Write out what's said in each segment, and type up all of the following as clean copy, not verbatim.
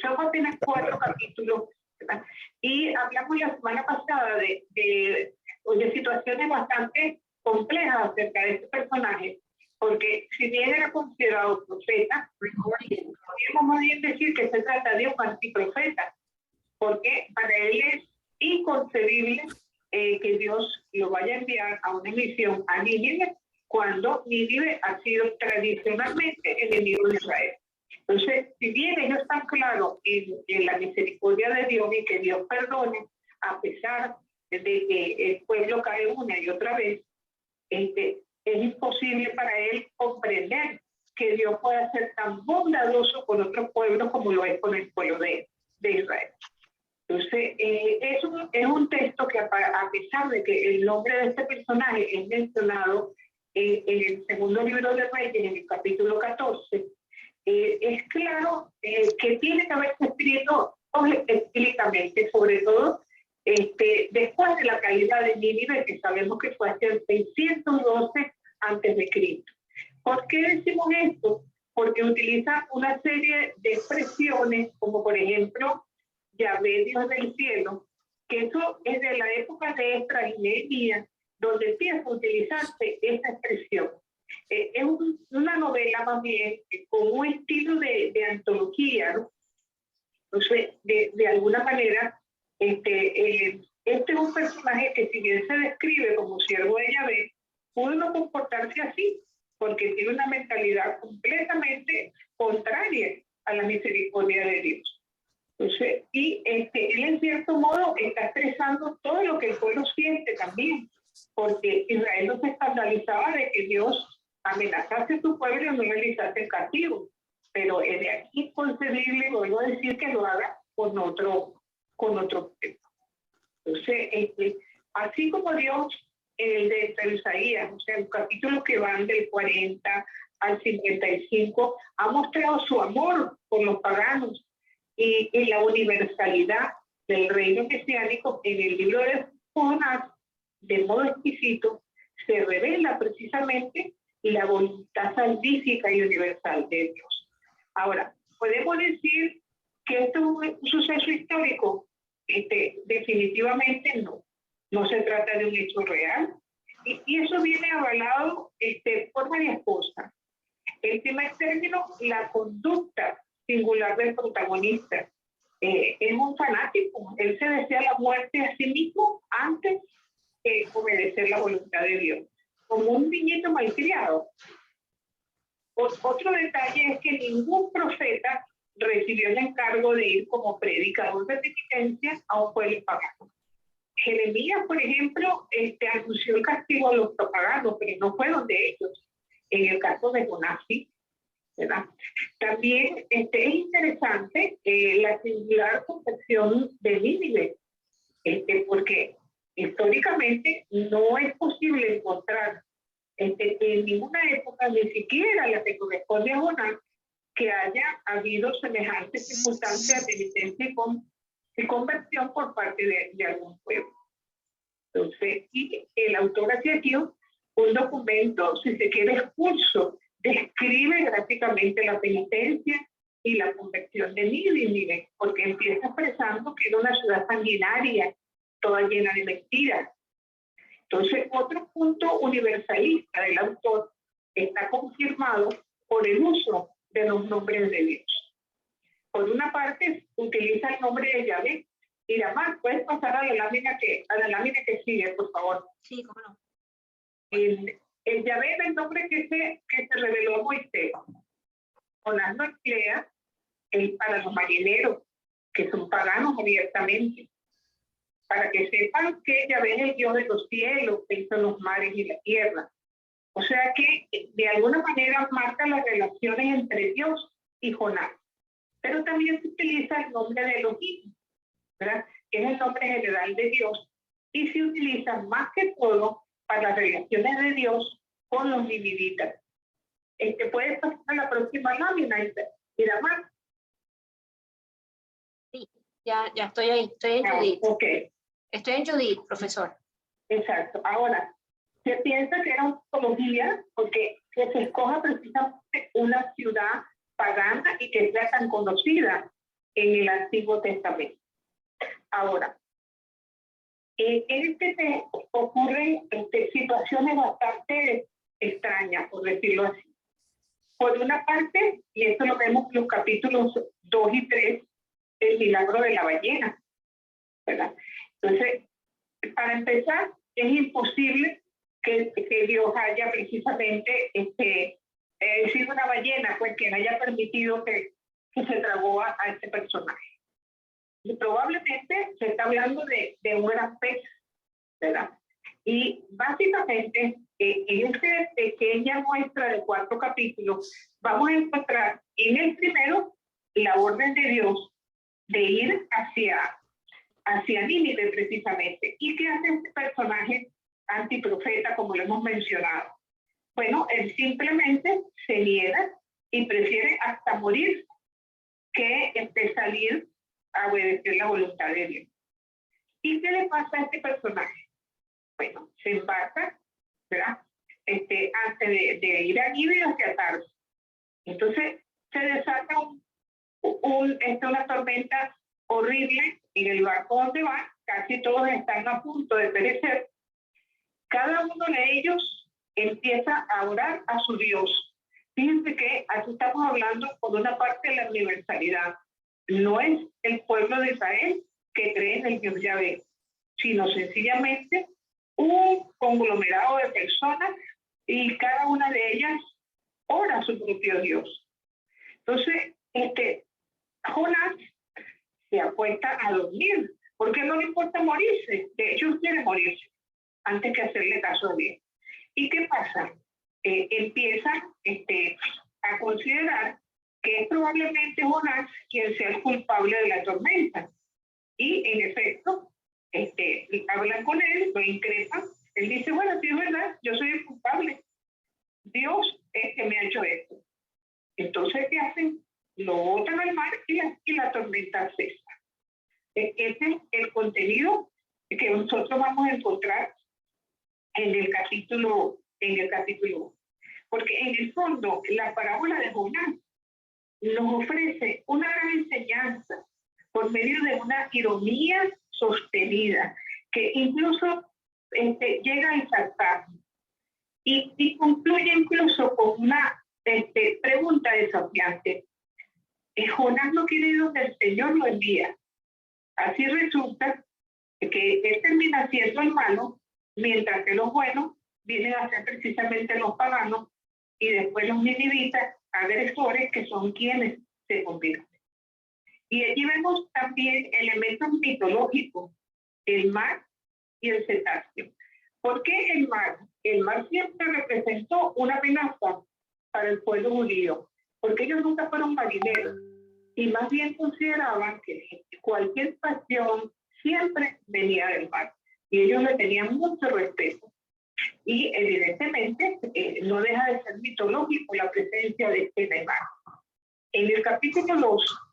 Somos apenas 4 capítulos, ¿verdad? Y hablamos la semana pasada de situaciones bastante complejas acerca de este personaje, porque si bien era considerado profeta, podríamos más bien decir que se trata de un antiprofeta, porque para él es inconcebible que Dios lo vaya a enviar a una misión a Nínive, cuando Nínive ha sido tradicionalmente enemigo de Israel. Entonces, si bien ellos están claros en la misericordia de Dios y que Dios perdone, a pesar de que el pueblo cae una y otra vez, es imposible para él comprender que Dios pueda ser tan bondadoso con otros pueblos como lo es con el pueblo de Israel. Entonces, es un texto que a pesar de que el nombre de este personaje es mencionado en el segundo libro de Reyes, en el capítulo 14, es claro que tiene que haberse escrito explícitamente, sobre todo después de la caída de Nínive, que sabemos que fue hacia el 612 a.C. ¿Por qué decimos esto? Porque utiliza una serie de expresiones, como por ejemplo, Yahvé, Dios del cielo, que eso es de la época de Esdras y Nehemías, donde empieza a utilizarse esa expresión. Es una novela más bien con un estilo de antología, ¿no? Entonces, de alguna manera, este es un personaje que, si bien se describe como siervo de Yahvé, pudo no comportarse así, porque tiene una mentalidad completamente contraria a la misericordia de Dios. Entonces, y él en cierto modo está expresando todo lo que el pueblo siente también, porque Israel no se escandalizaba de que Dios amenazase a su pueblo y no realizase el castigo, pero es de aquí inconcebible, vuelvo a decir, que lo haga con otro pueblo. Entonces, así como Dios, el de Isaías, o sea, los capítulos que van del 40 al 55, ha mostrado su amor por los paganos y la universalidad del reino mesiánico. En el libro de Jonás, de modo exquisito, se revela precisamente la voluntad salvífica y universal de Dios. Ahora, podemos decir que esto es un suceso histórico. Definitivamente no. No se trata de un hecho real. Y eso viene avalado por varias cosas. En primer término, la conducta singular del protagonista. Es un fanático. Él se desea la muerte a sí mismo antes que obedecer la voluntad de Dios, como un niñito malcriado. Otro detalle es que ningún profeta recibió el encargo de ir como predicador de penitencia a un pueblo pagano. Jeremías, por ejemplo, anunció el castigo a los paganos, pero no fue donde ellos. En el caso de Jonás, sí, ¿verdad? También es interesante la singular concepción de Nínive, porque históricamente no es posible encontrar en ninguna época, ni siquiera la que corresponde a Jonás, que haya habido semejantes circunstancias de penitencia y conversión por parte de algún pueblo. Entonces, y el autor hace aquí un documento, si se quiere, expulso, describe gráficamente la penitencia y la conversión de Nínive, porque empieza expresando que era una ciudad sanguinaria, toda llena de mentiras. Entonces, otro punto universalista del autor está confirmado por el uso de los nombres de Dios. Por una parte, utiliza el nombre de Yahvé. Iramar, ¿puedes pasar a la lámina que sigue, por favor? Sí, cómo no. El Yahvé es el nombre que se reveló a Moisés. Jonás lo emplea para los marineros, que son paganos abiertamente, para que sepan que Yahvé es el Dios de los cielos, que hizo los mares y la tierra. O sea que de alguna manera marca las relaciones entre Dios y Jonás. Pero también se utiliza el nombre de Elohim, ¿verdad? Que es el nombre general de Dios, y se utiliza más que todo para las relaciones de Dios con los ninivitas. ¿Puedes pasar a la próxima lámina, Iramar? Sí, ya estoy ahí, estoy en Judith. Okay. Estoy en Judith, profesor. Exacto. Ahora, se piensa que era una antología porque que se escoja precisamente una ciudad pagana y que sea tan conocida en el Antiguo Testamento. Ahora, en este texto ocurren situaciones bastante extrañas, por decirlo así. Por una parte, y esto lo vemos en los capítulos 2 y 3, el milagro de la ballena, ¿verdad? Entonces, para empezar, es imposible que Dios haya precisamente sido una ballena, pues quien haya permitido que se tragó a este personaje. Y probablemente se está hablando de un gran pez, ¿verdad? Y básicamente, en esta pequeña muestra de 4 capítulos, vamos a encontrar en el primero la orden de Dios de ir hacia Nínive precisamente. ¿Y qué hace este personaje antiprofeta, como lo hemos mencionado? Bueno, él simplemente se niega y prefiere hasta morir que salir a obedecer la voluntad de Dios. ¿Y qué le pasa a este personaje? Bueno, se embarca, ¿verdad? Antes de ir a Nínive hacia Tarso. Entonces se desata una tormenta horrible en el barco donde va, casi todos están a punto de perecer. Cada uno de ellos empieza a orar a su Dios. Fíjense que aquí estamos hablando por una parte de la universalidad. No es el pueblo de Israel que cree en el Dios Yahvé, sino sencillamente un conglomerado de personas y cada una de ellas ora a su propio Dios. Entonces, Jonás se acuesta a dormir, porque no le importa morirse. De hecho, quiere morirse antes que hacerle caso a Dios. ¿Y qué pasa? Empieza a considerar que es probablemente Jonás quien sea el culpable de la tormenta. Y en efecto, hablan con él, lo increpan. Él dice, bueno, sí es verdad, yo soy el culpable. Dios es que me ha hecho esto. Entonces, ¿qué hacen? Lo botan al mar y la tormenta cesa. Ese es el contenido que nosotros vamos a encontrar en el capítulo 1. Porque en el fondo, la parábola de Jonás nos ofrece una gran enseñanza por medio de una ironía sostenida, que incluso llega al sarcasmo y concluye incluso con una pregunta desafiante. Jonás no quiere ir donde el Señor lo envía. Así resulta que él termina siendo el malo, mientras que los buenos vienen a ser precisamente los paganos y después los ninivitas, agresores, que son quienes se convierten. Y allí vemos también elementos mitológicos, el mar y el cetáceo. ¿Por qué el mar? El mar siempre representó una amenaza para el pueblo judío, porque ellos nunca fueron marineros y más bien consideraban que cualquier pasión siempre venía del mar y ellos le tenían mucho respeto. Y evidentemente no deja de ser mitológico la presencia de este mar. En el capítulo 2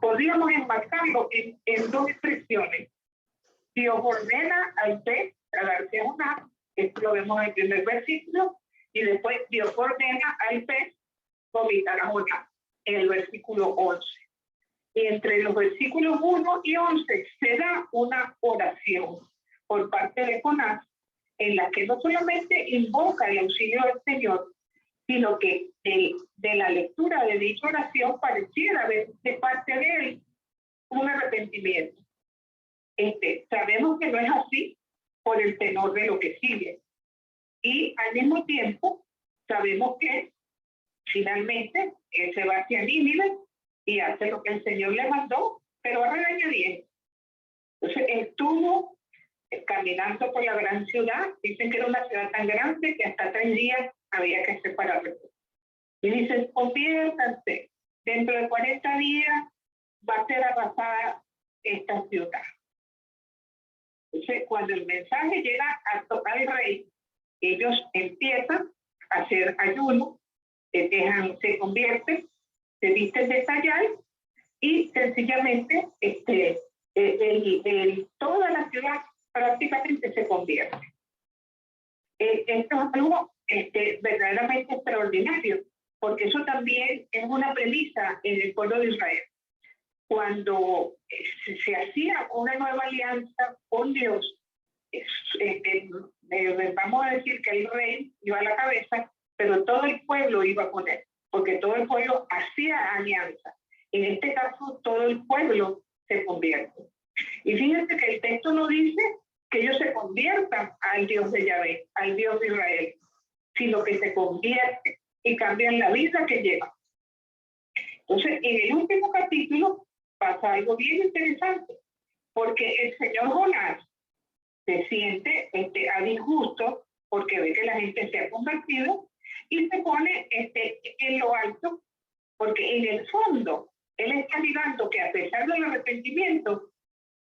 podríamos enmarcarlo en 2 expresiones. Dios ordena al pez tragarse a Jonás, esto lo vemos en el primer versículo, y después Dios ordena al pez vomitar a Jonás, en el versículo 11. Y entre los versículos 1 y 11 se da una oración por parte de Jonás, en la que no solamente invoca el auxilio del Señor, sino que de la lectura de dicha oración pareciera haber de parte de él un arrepentimiento. Sabemos que no es así por el tenor de lo que sigue. Y al mismo tiempo sabemos que finalmente él se va hacia Nínive y hace lo que el Señor le mandó, pero a regañadientes. Entonces estuvo caminando por la gran ciudad. Dicen que era una ciudad tan grande que hasta 3 días había que separarlo. Y dice, conviértanse, dentro de 40 días va a ser arrasada esta ciudad. Entonces, cuando el mensaje llega al rey, ellos empiezan a hacer ayuno, se convierten, se visten de sayal y sencillamente toda la ciudad prácticamente se convierte. Esto es algo verdaderamente extraordinario, porque eso también es una premisa en el pueblo de Israel. cuando se hacía una nueva alianza con Dios, vamos a decir que el rey iba a la cabeza, pero todo el pueblo iba con él, porque todo el pueblo hacía alianza. En este caso, todo el pueblo se convierte. Y fíjense que el texto no dice que ellos se conviertan al Dios de Yahvé, al Dios de Israel, sino que se convierten y cambian la vida que llevan. Entonces, en el último capítulo pasa algo bien interesante, porque el señor Jonás se siente a disgusto porque ve que la gente se ha convertido y se pone en lo alto, porque en el fondo él está mirando que a pesar del arrepentimiento,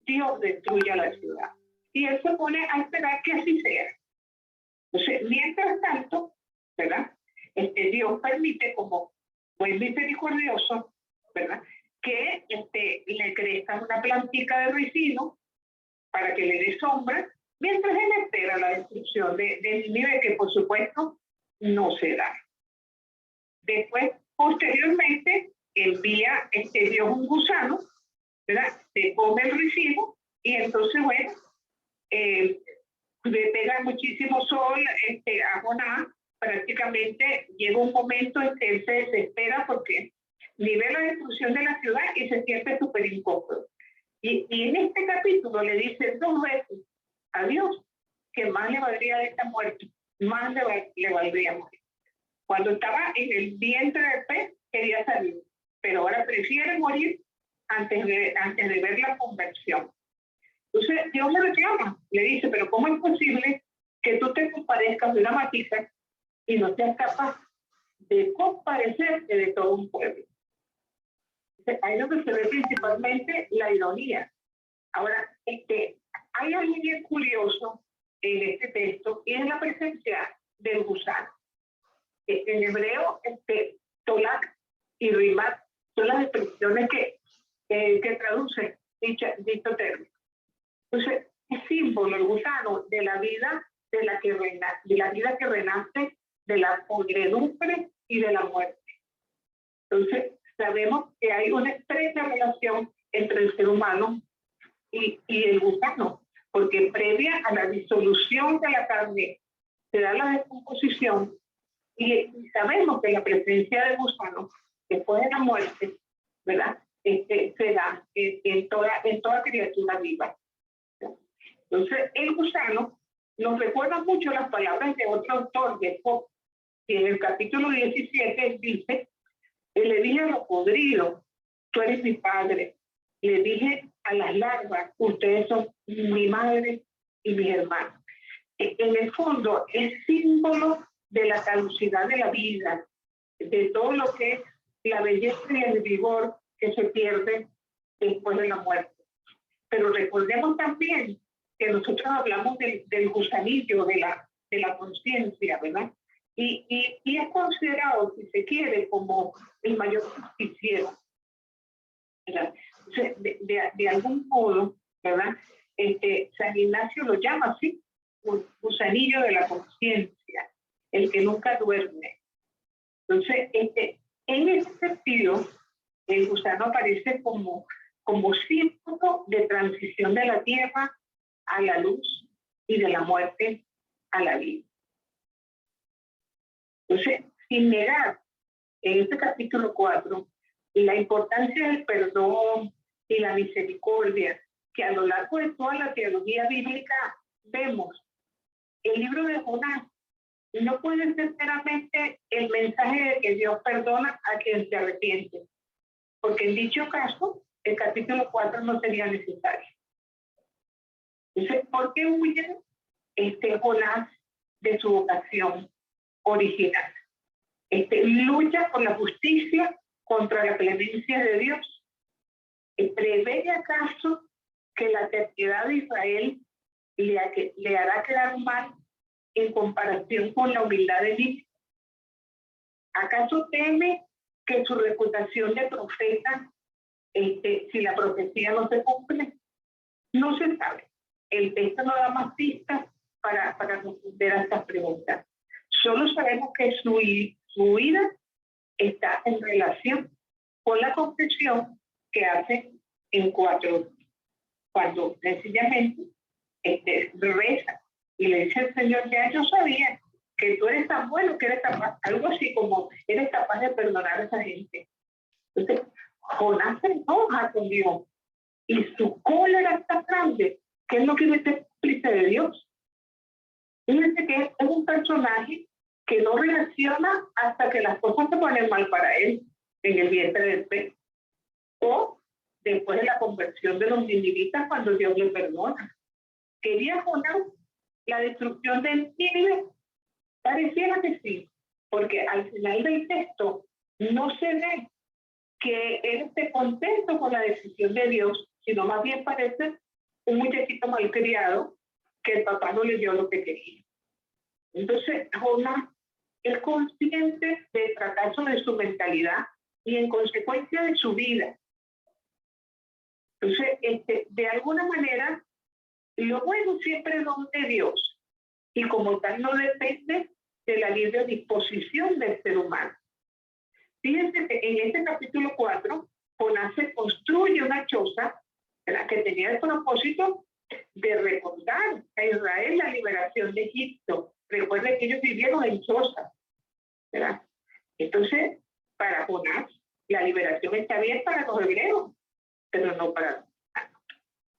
Dios destruye a la ciudad. Y él se pone a esperar que así sea. Entonces, mientras tanto, ¿verdad? Dios permite, como buen misericordioso, ¿verdad? Que le crezca una plantica de ricino para que le dé sombra, mientras él espera la destrucción de Nínive, que por supuesto no se da. Después, posteriormente, envía Dios un gusano, ¿verdad? Se come el ricino y entonces, bueno, le pega muchísimo sol a Jonás. Prácticamente llega un momento en que él se desespera porque ni ve la destrucción de la ciudad y se siente súper incómodo. Y en este capítulo le dice 2 veces a Dios que más le valdría de esta muerte, más le valdría morir. Cuando estaba en el vientre del pez, quería salir, pero ahora prefiere morir antes de ver la conversión. Entonces Dios le reclama, le dice, pero ¿cómo es posible que tú te compadezcas de una matita y no seas capaz de compadecerte de todo un pueblo? Ahí es donde se ve principalmente la ironía. Ahora, hay algo bien curioso en este texto y es la presencia del gusano. En hebreo, tolak y rimat son las expresiones que traducen dicho término. Entonces, es símbolo el gusano de la vida de la vida que renace de la podredumbre y de la muerte. Entonces, sabemos que hay una estrecha relación entre el ser humano y el gusano, porque previa a la disolución de la carne se da la descomposición y sabemos que la presencia del gusano después de la muerte, ¿verdad? Se da en toda criatura viva. Entonces, el gusano nos recuerda mucho las palabras de otro autor de Job, que en el capítulo 17 dice: le dije a lo podrido, tú eres mi padre. Le dije a las larvas, ustedes son mi madre y mis hermanos. En el fondo, es símbolo de la caducidad de la vida, de todo lo que es la belleza y el vigor que se pierde después de la muerte. Pero recordemos también que nosotros hablamos del gusanillo, de la conciencia, ¿verdad? Y es considerado, si se quiere, como el mayor justiciero. De algún modo, ¿verdad? San Ignacio lo llama así, gusanillo de la conciencia, el que nunca duerme. Entonces, en ese sentido, el gusano aparece como símbolo de transición de la tierra a la luz y de la muerte a la vida. Entonces, sin negar en este capítulo 4 la importancia del perdón y la misericordia, que a lo largo de toda la teología bíblica vemos, el libro de Jonás no puede ser meramente el mensaje de que Dios perdona a quien se arrepiente, porque en dicho caso, el capítulo 4 no sería necesario. Entonces, ¿por qué huye Jonás de su vocación original? Lucha por la justicia contra la clemencia de Dios. ¿Prevé acaso que la terquedad de Israel le hará quedar mal en comparación con la humildad de Dios? ¿Acaso teme que su reputación de profeta, si la profecía no se cumple? No se sabe. El texto no da más pistas para responder a estas preguntas. Solo sabemos que su vida está en relación con la confesión que hace en 4, cuando sencillamente reza y le dice al Señor, ya yo sabía que tú eres tan bueno, que eres capaz, algo así como eres capaz de perdonar a esa gente. Entonces, Jonás se enoja con Dios y su cólera es tan grande que él no quiere ser cómplice de Dios. Fíjense que es un personaje que no reacciona hasta que las cosas se ponen mal para él en el vientre del pez, o después de la conversión de los ninivitas cuando Dios le perdona. ¿Quería Jonás la destrucción de Nínive? Pareciera que sí, porque al final del texto no se ve que él esté contento con la decisión de Dios, sino más bien parece un muchachito malcriado que el papá no le dio lo que quería. Entonces, Jonás es consciente del fracaso de su mentalidad y en consecuencia de su vida. Entonces, de alguna manera, lo bueno siempre es don de Dios y como tal no depende de la libre disposición del ser humano. Fíjense que en este capítulo 4, Jonás se construye una choza que tenía el propósito de recordar a Israel la liberación de Egipto. Recuerden que ellos vivieron en chozas, ¿verdad? Entonces, para Jonás, la liberación está bien para los hebreos, pero no para los humanos.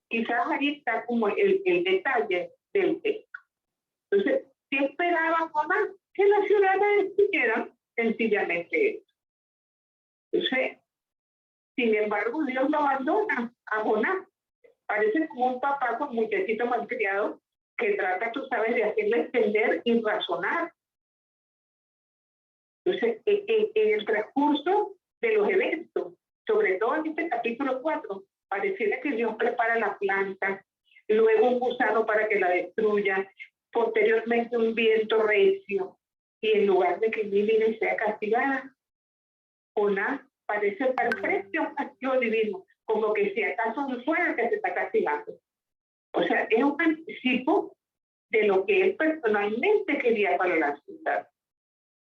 Quizás ahí está como el detalle del texto. Entonces, ¿qué esperaba Jonás? Que las ciudades estuvieran sencillamente esto. Entonces, sin embargo, Dios lo abandona a Jonás. Parece como un papá con muchachito malcriado que trata, tú sabes, de hacerle entender y razonar. Entonces, en el transcurso de los eventos, sobre todo en este capítulo 4, pareciera que Dios prepara la planta, luego un gusano para que la destruya, posteriormente un viento recio, y en lugar de que Nínive sea castigada, Jonás parece estar frente a un castigo divino, como que si acaso no fuera que se está castigando. O sea, es un anticipo de lo que él personalmente quería para la ciudad.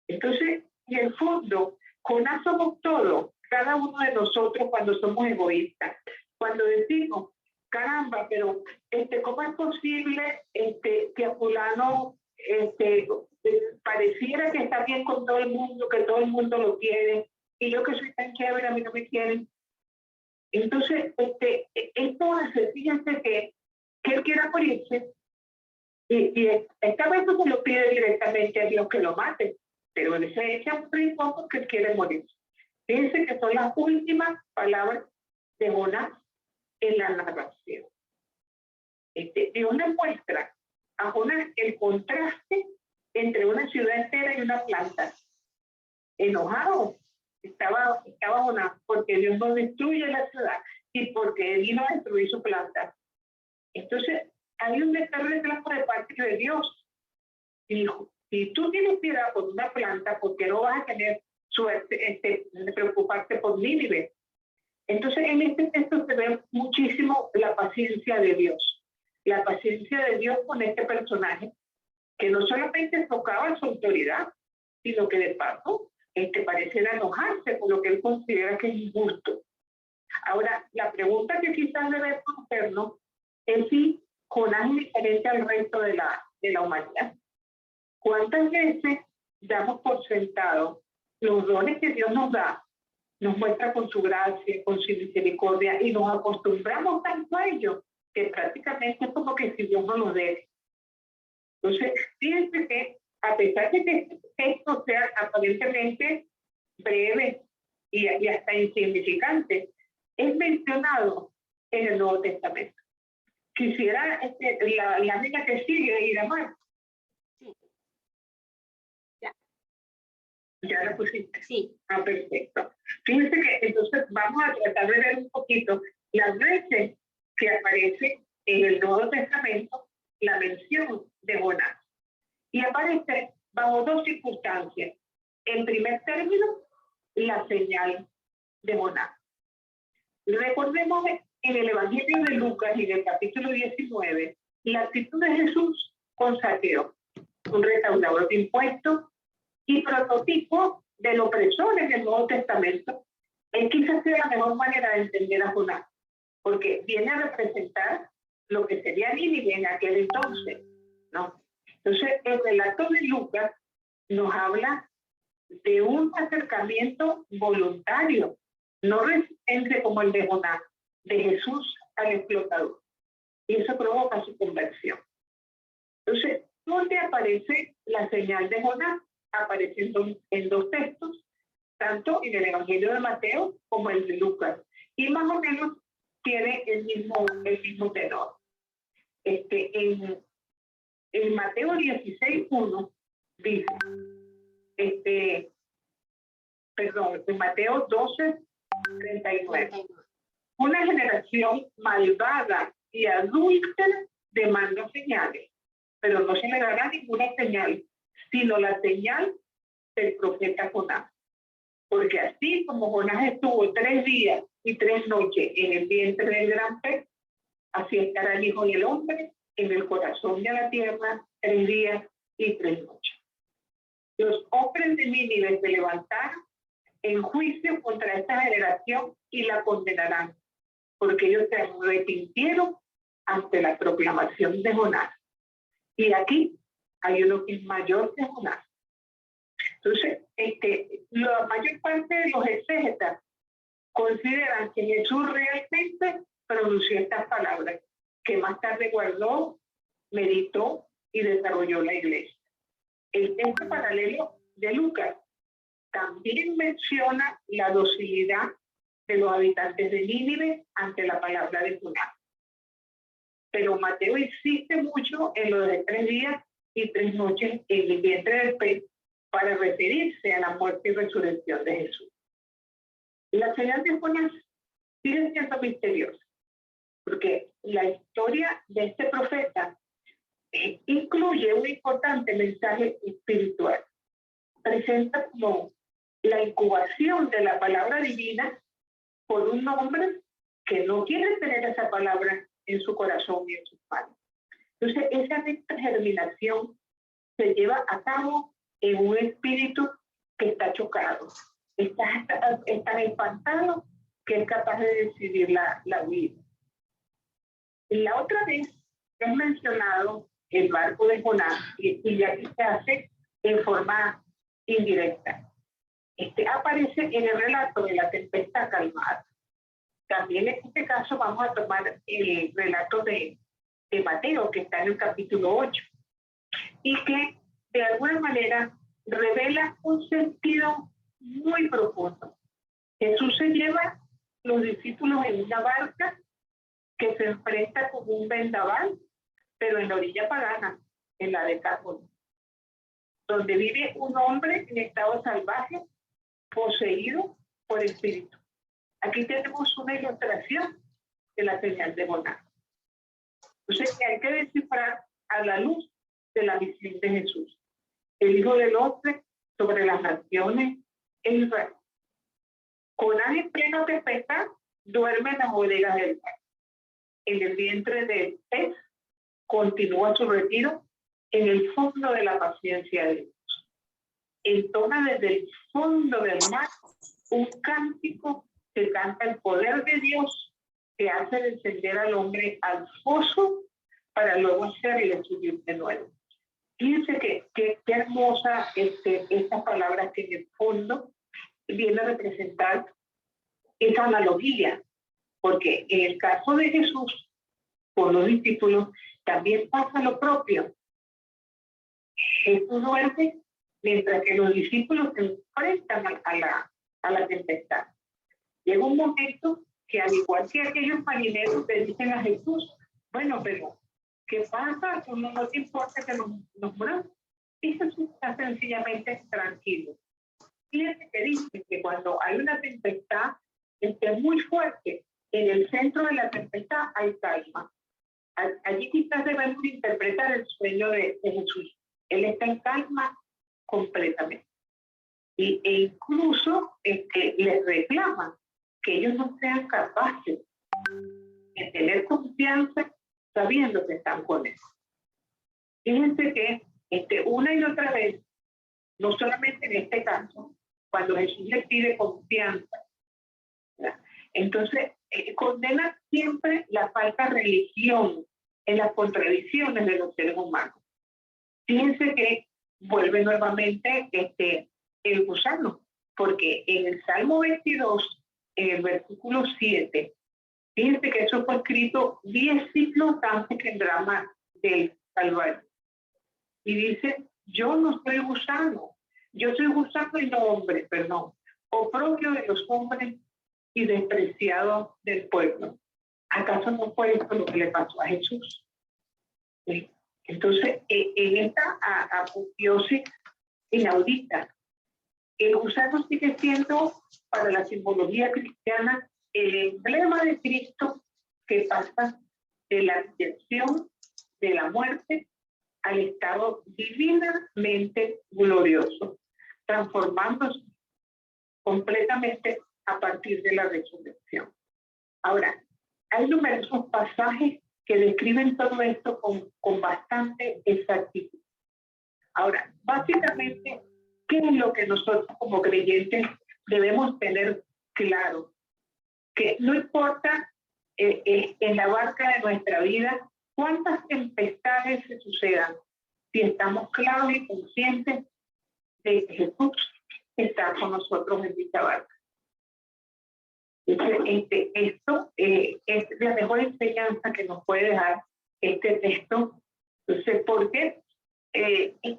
Entonces, en el fondo, Jonás somos todos, cada uno de nosotros cuando somos egoístas. Cuando decimos, caramba, pero ¿cómo es posible que a fulano pareciera que está bien con todo el mundo, que todo el mundo lo quiere, y yo que soy tan chévere, a mí no me quieren? Entonces, esto hace, fíjense que él quiera morirse, y esta vez no se lo pide directamente a Dios que lo mate, pero él se echa un rincón porque él quiere morir. Fíjense que son las últimas palabras de Jonás en la narración. Dios le muestra a Jonás el contraste entre una ciudad entera y una planta. Enojado estaba Jonás porque Dios no destruye la ciudad y porque él vino a destruir su planta. Entonces, hay un reclamo de parte de Dios. Dijo, si tú tienes piedad por una planta, ¿por qué no vas a tener suerte de preocuparte por Nínive? Entonces, en este texto se ve muchísimo la paciencia de Dios. La paciencia de Dios con este personaje, que no solamente tocaba su autoridad, sino que de paso pareciera enojarse por lo que él considera que es injusto. Ahora, la pregunta que quizás debemos hacernos es si Jonás es diferente al resto de la humanidad. ¿Cuántas veces damos por sentado los dones que Dios nos da, nos muestra con su gracia, con su misericordia, y nos acostumbramos tanto a ello que prácticamente es como que si Dios no nos debe? Entonces, fíjense que a pesar de que este texto sea aparentemente breve y hasta insignificante, es mencionado en el Nuevo Testamento. Quisiera la amiga que sigue, Iramar. ¿Ya la pusiste? Sí. Ah, perfecto. Fíjense que entonces vamos a tratar de ver un poquito las veces que aparece en el Nuevo Testamento la mención de Jonás. Y aparece bajo dos circunstancias. En primer término, la señal de Jonás. Recordemos en el Evangelio de Lucas y en el capítulo 19, la actitud de Jesús con Zaqueo, un recaudador de impuestos y prototipo del opresor en el Nuevo Testamento. Quizás sea la mejor manera de entender a Jonás. porque viene a representar lo que sería Nínive en aquel entonces, ¿no? Entonces, el relato de Lucas nos habla de un acercamiento voluntario, no resistente como el de Jonás, de Jesús al explotador. Y eso provoca su conversión. Entonces, ¿dónde aparece la señal de Jonás? Aparece en dos textos, tanto en el Evangelio de Mateo como el de Lucas. Y más o menos tiene el mismo tenor. En Mateo 16:1 dice, en Mateo 12:39. Una generación malvada y adúltera demanda señales, pero no se le dará ninguna señal, sino la señal del profeta Jonás. Porque así como Jonás estuvo 3 días y 3 noches en el vientre del gran pez, así estará el Hijo del Hombre en el corazón de la tierra 3 días y 3 noches. Los hombres de Nínive se levantaron en juicio contra esta generación y la condenarán, porque ellos se arrepintieron ante la proclamación de Jonás. Y aquí hay uno que es mayor que Jonás. Entonces, la mayor parte de los exégetas consideran que Jesús realmente pronunció estas palabras, que más tarde guardó, meditó y desarrolló la iglesia. El texto paralelo de Lucas también menciona la docilidad de los habitantes de Nínive ante la palabra de Jonás. Pero Mateo insiste mucho en lo de 3 días y 3 noches en el vientre del pez para referirse a la muerte y resurrección de Jesús. La señal de Jonás sigue siendo misteriosa, porque la historia de este profeta incluye un importante mensaje espiritual. Presenta como la incubación de la palabra divina por un hombre que no quiere tener esa palabra en su corazón y en sus manos. Entonces, esa germinación se lleva a cabo en un espíritu que está chocado, está tan espantado que es capaz de decidir la vida. La otra vez es mencionado el barco de Jonás y ya que se hace en forma indirecta. Aparece en el relato de la tempestad calmada. También en este caso vamos a tomar el relato de Mateo, que está en el capítulo 8, y que de alguna manera revela un sentido muy profundo. Jesús se lleva los discípulos en una barca que se enfrenta con un vendaval, pero en la orilla pagana, en la Decápolis, donde vive un hombre en estado salvaje, poseído por espíritu. Aquí tenemos una ilustración de la señal de Jonás. Entonces, hay que descifrar a la luz de la visión de Jesús, el Hijo del Hombre sobre las naciones en Israel. Jonás en plena tempestad duerme en las bodegas del mar. En el vientre del pez continúa su retiro en el fondo de la paciencia de Dios. Entona desde el fondo del mar un cántico que canta el poder de Dios, que hace descender al hombre al foso para luego hacerle subir de nuevo. Fíjense qué hermosa estas palabras que en el fondo viene a representar esa analogía, porque en el caso de Jesús, con los discípulos, también pasa lo propio. Jesús duerme mientras que los discípulos se enfrentan a la tempestad. Llega un momento que, al igual que aquellos marineros, le dicen a Jesús, bueno, pero ¿qué pasa? No te importa que nos muramos. Y Jesús está sencillamente tranquilo. Fíjense que dice que cuando hay una tempestad muy fuerte, en el centro de la tempestad hay calma. Allí quizás debemos interpretar el sueño de Jesús. Él está en calma completamente. E incluso les reclaman que ellos no sean capaces de tener confianza sabiendo que están con él. Fíjense que una y otra vez, no solamente en este caso, cuando Jesús les pide confianza, ¿verdad? Entonces condena siempre la falta de religión en las contradicciones de los seres humanos. Fíjense que vuelve nuevamente el gusano, porque en el Salmo 22, en el versículo 7, fíjense que eso fue escrito 10 siglos antes que el drama del Calvario. Y dice, yo no soy gusano, yo soy gusano y no hombre, perdón, oprobio de los hombres y despreciado del pueblo. ¿Acaso no fue esto lo que le pasó a Jesús? ¿Sí? Entonces, en esta apoteosis inaudita, el gusano sigue siendo para la simbología cristiana el emblema de Cristo que pasa de la dirección de la muerte al estado divinamente glorioso, transformándose completamente a partir de la resurrección. Ahora, hay numerosos pasajes que describen todo esto con bastante exactitud. Ahora, básicamente, ¿qué es lo que nosotros como creyentes debemos tener claro? Que no importa en la barca de nuestra vida cuántas tempestades se sucedan, si estamos claros y conscientes de que Jesús está con nosotros en dicha barca. Esto es la mejor enseñanza que nos puede dejar este texto. Entonces, ¿por qué?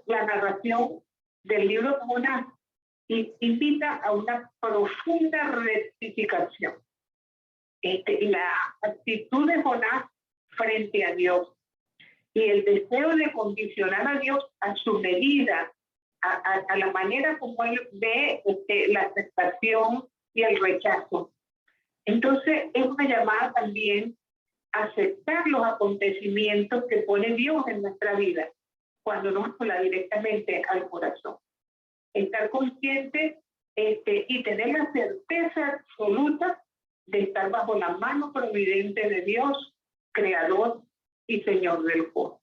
La narración del libro de Jonás invita a una profunda rectificación. La actitud de Jonás frente a Dios y el deseo de condicionar a Dios a su medida, a la manera como él ve la aceptación y el rechazo. Entonces, es una llamada también a aceptar los acontecimientos que pone Dios en nuestra vida cuando nos habla directamente al corazón. Estar consciente y tener la certeza absoluta de estar bajo la mano providente de Dios, Creador y Señor del cosmos.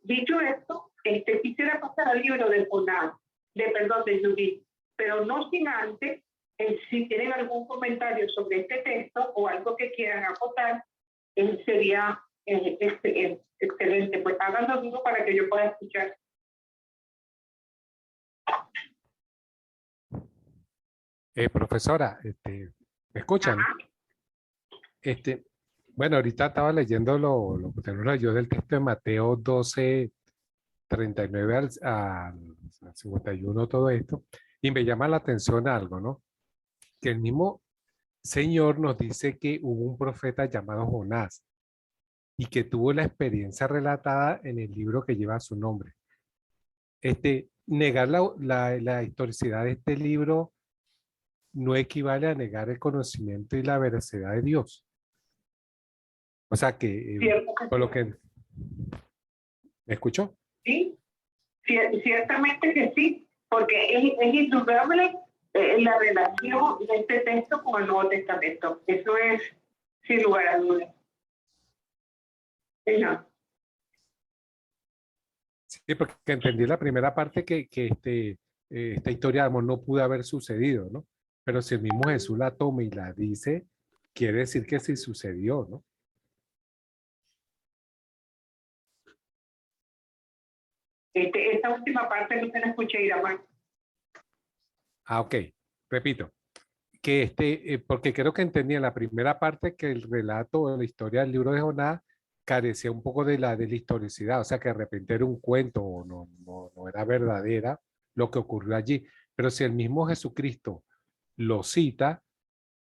Dicho esto, quisiera pasar al libro de Jonás, de Judith, pero no sin antes, si tienen algún comentario sobre este texto o algo que quieran acotar, sería excelente. Pues háganlo duro para que yo pueda escuchar. Profesora, ¿me escuchan? Ajá. Bueno, ahorita estaba leyendo lo que tengo yo del texto de Mateo 12, 39 al 51, todo esto, y me llama la atención algo, ¿no? Que el mismo Señor nos dice que hubo un profeta llamado Jonás y que tuvo la experiencia relatada en el libro que lleva su nombre. Negar la historicidad de este libro no equivale a negar el conocimiento y la veracidad de Dios. O sea que, por lo que... ¿Me escuchó? Sí, ciertamente que sí, porque es indudable la relación de este texto con el Nuevo Testamento. Eso es sin lugar a dudas. No. Sí, porque entendí la primera parte que esta historia de amor no pudo haber sucedido, ¿no? Pero si el mismo Jesús la toma y la dice, quiere decir que sí sucedió, ¿no? Esta última parte no se la escuché, Iramar. Ah, ok. Repito. Que porque creo que entendí en la primera parte que el relato o la historia del libro de Jonás carecía un poco de la historicidad, o sea que de repente era un cuento o no era verdadera lo que ocurrió allí. Pero si el mismo Jesucristo lo cita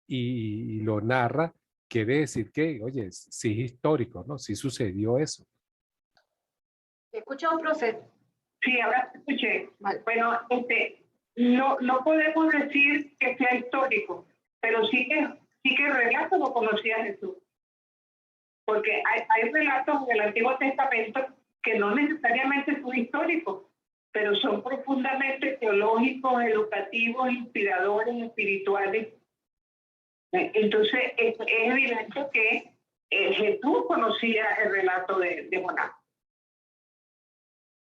y lo narra, quiere decir que, oye, sí es histórico, ¿no? Sí sucedió eso. ¿Te escucha un profe? Sí, ahora te escuché. Vale. Bueno, no podemos decir que sea histórico, pero sí que el relato lo conocía Jesús. Porque hay relatos del Antiguo Testamento que no necesariamente son históricos, pero son profundamente teológicos, educativos, inspiradores, espirituales. Entonces, es evidente que Jesús conocía el relato de Jonás.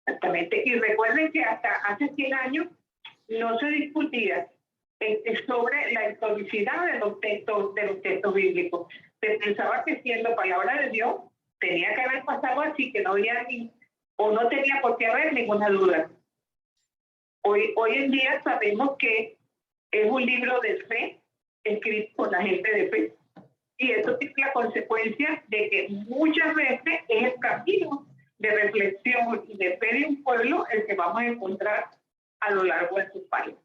Exactamente. Y recuerden que hasta hace 100 años no se discutía sobre la historicidad de los textos bíblicos. Se pensaba que siendo palabra de Dios tenía que haber pasado así, que no había no tenía por qué haber ninguna duda. Hoy en día sabemos que es un libro de fe escrito por la gente de fe. Y eso tiene la consecuencia de que muchas veces es el camino de reflexión y de fe de un pueblo el que vamos a encontrar a lo largo de su país.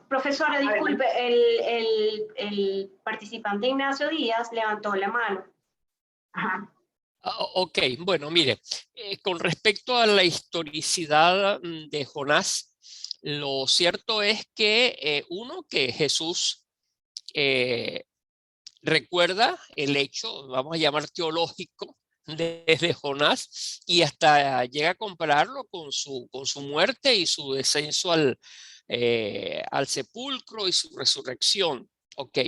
Profesora, disculpe, el participante Ignacio Díaz levantó la mano. Ajá. Ok, bueno, mire, con respecto a la historicidad de Jonás, lo cierto es que que Jesús recuerda el hecho, vamos a llamar teológico, de Jonás, y hasta llega a compararlo con su muerte y su descenso al sepulcro y su resurrección. Ok,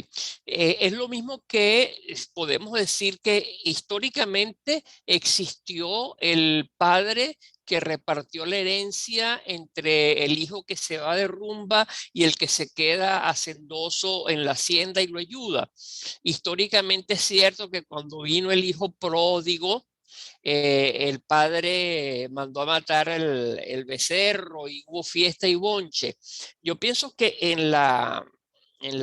es lo mismo que podemos decir que históricamente existió el padre que repartió la herencia entre el hijo que se va de rumba y el que se queda hacendoso en la hacienda y lo ayuda. Históricamente es cierto que cuando vino el hijo pródigo, el padre mandó a matar el becerro y hubo fiesta y bonche. Yo pienso que en la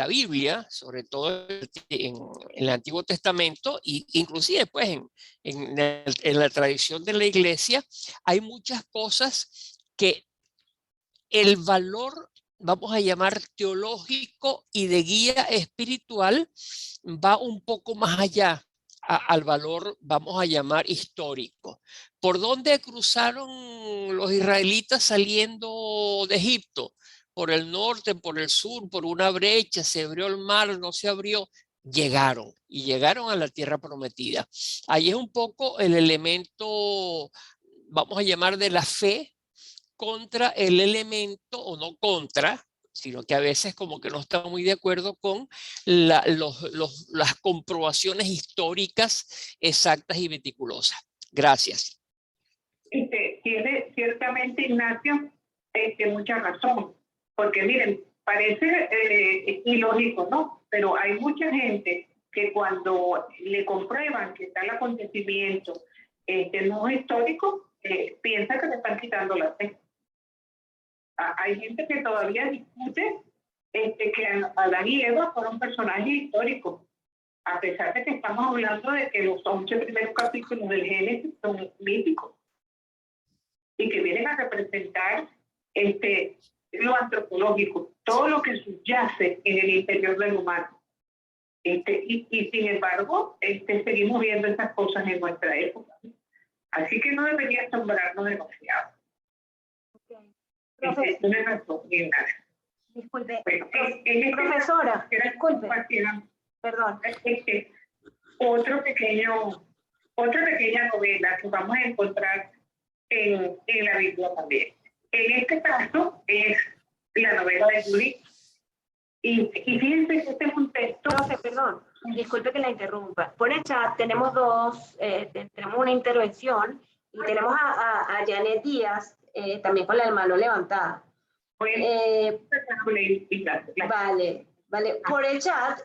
Biblia, sobre todo en el Antiguo Testamento, e inclusive pues en la tradición de la iglesia, hay muchas cosas que el valor, vamos a llamar teológico y de guía espiritual, va un poco más allá al valor, vamos a llamar histórico. ¿Por dónde cruzaron los israelitas saliendo de Egipto? Por el norte, por el sur, por una brecha, se abrió el mar, no se abrió, llegaron y llegaron a la tierra prometida. Ahí es un poco el elemento, vamos a llamar, de la fe contra el elemento, o no contra, sino que a veces como que no está muy de acuerdo con las comprobaciones históricas exactas y meticulosas. Gracias. Tiene ciertamente, Ignacio, mucha razón, porque miren, parece ilógico, ¿no? Pero hay mucha gente que cuando le comprueban que tal acontecimiento no es histórico, piensa que le están quitando la fe. Hay gente que todavía discute que Adán y Eva fueron personajes históricos, a pesar de que estamos hablando de que los 11 primeros capítulos del Génesis son míticos y que vienen a representar lo antropológico, todo lo que subyace en el interior del humano. Y sin embargo, seguimos viendo estas cosas en nuestra época. Así que no debería asombrarnos demasiado. Okay. Tiene razón, disculpe, bueno, profesora, disculpe, perdón. Otra pequeña novela que vamos a encontrar en la Biblia también. En este caso es la novela de Judith. Y fíjense que este es un texto... Profe, perdón, disculpe que la interrumpa. Por el chat tenemos tenemos una intervención y tenemos a Janet Díaz, también con la mano levantada. Vale. Por el chat,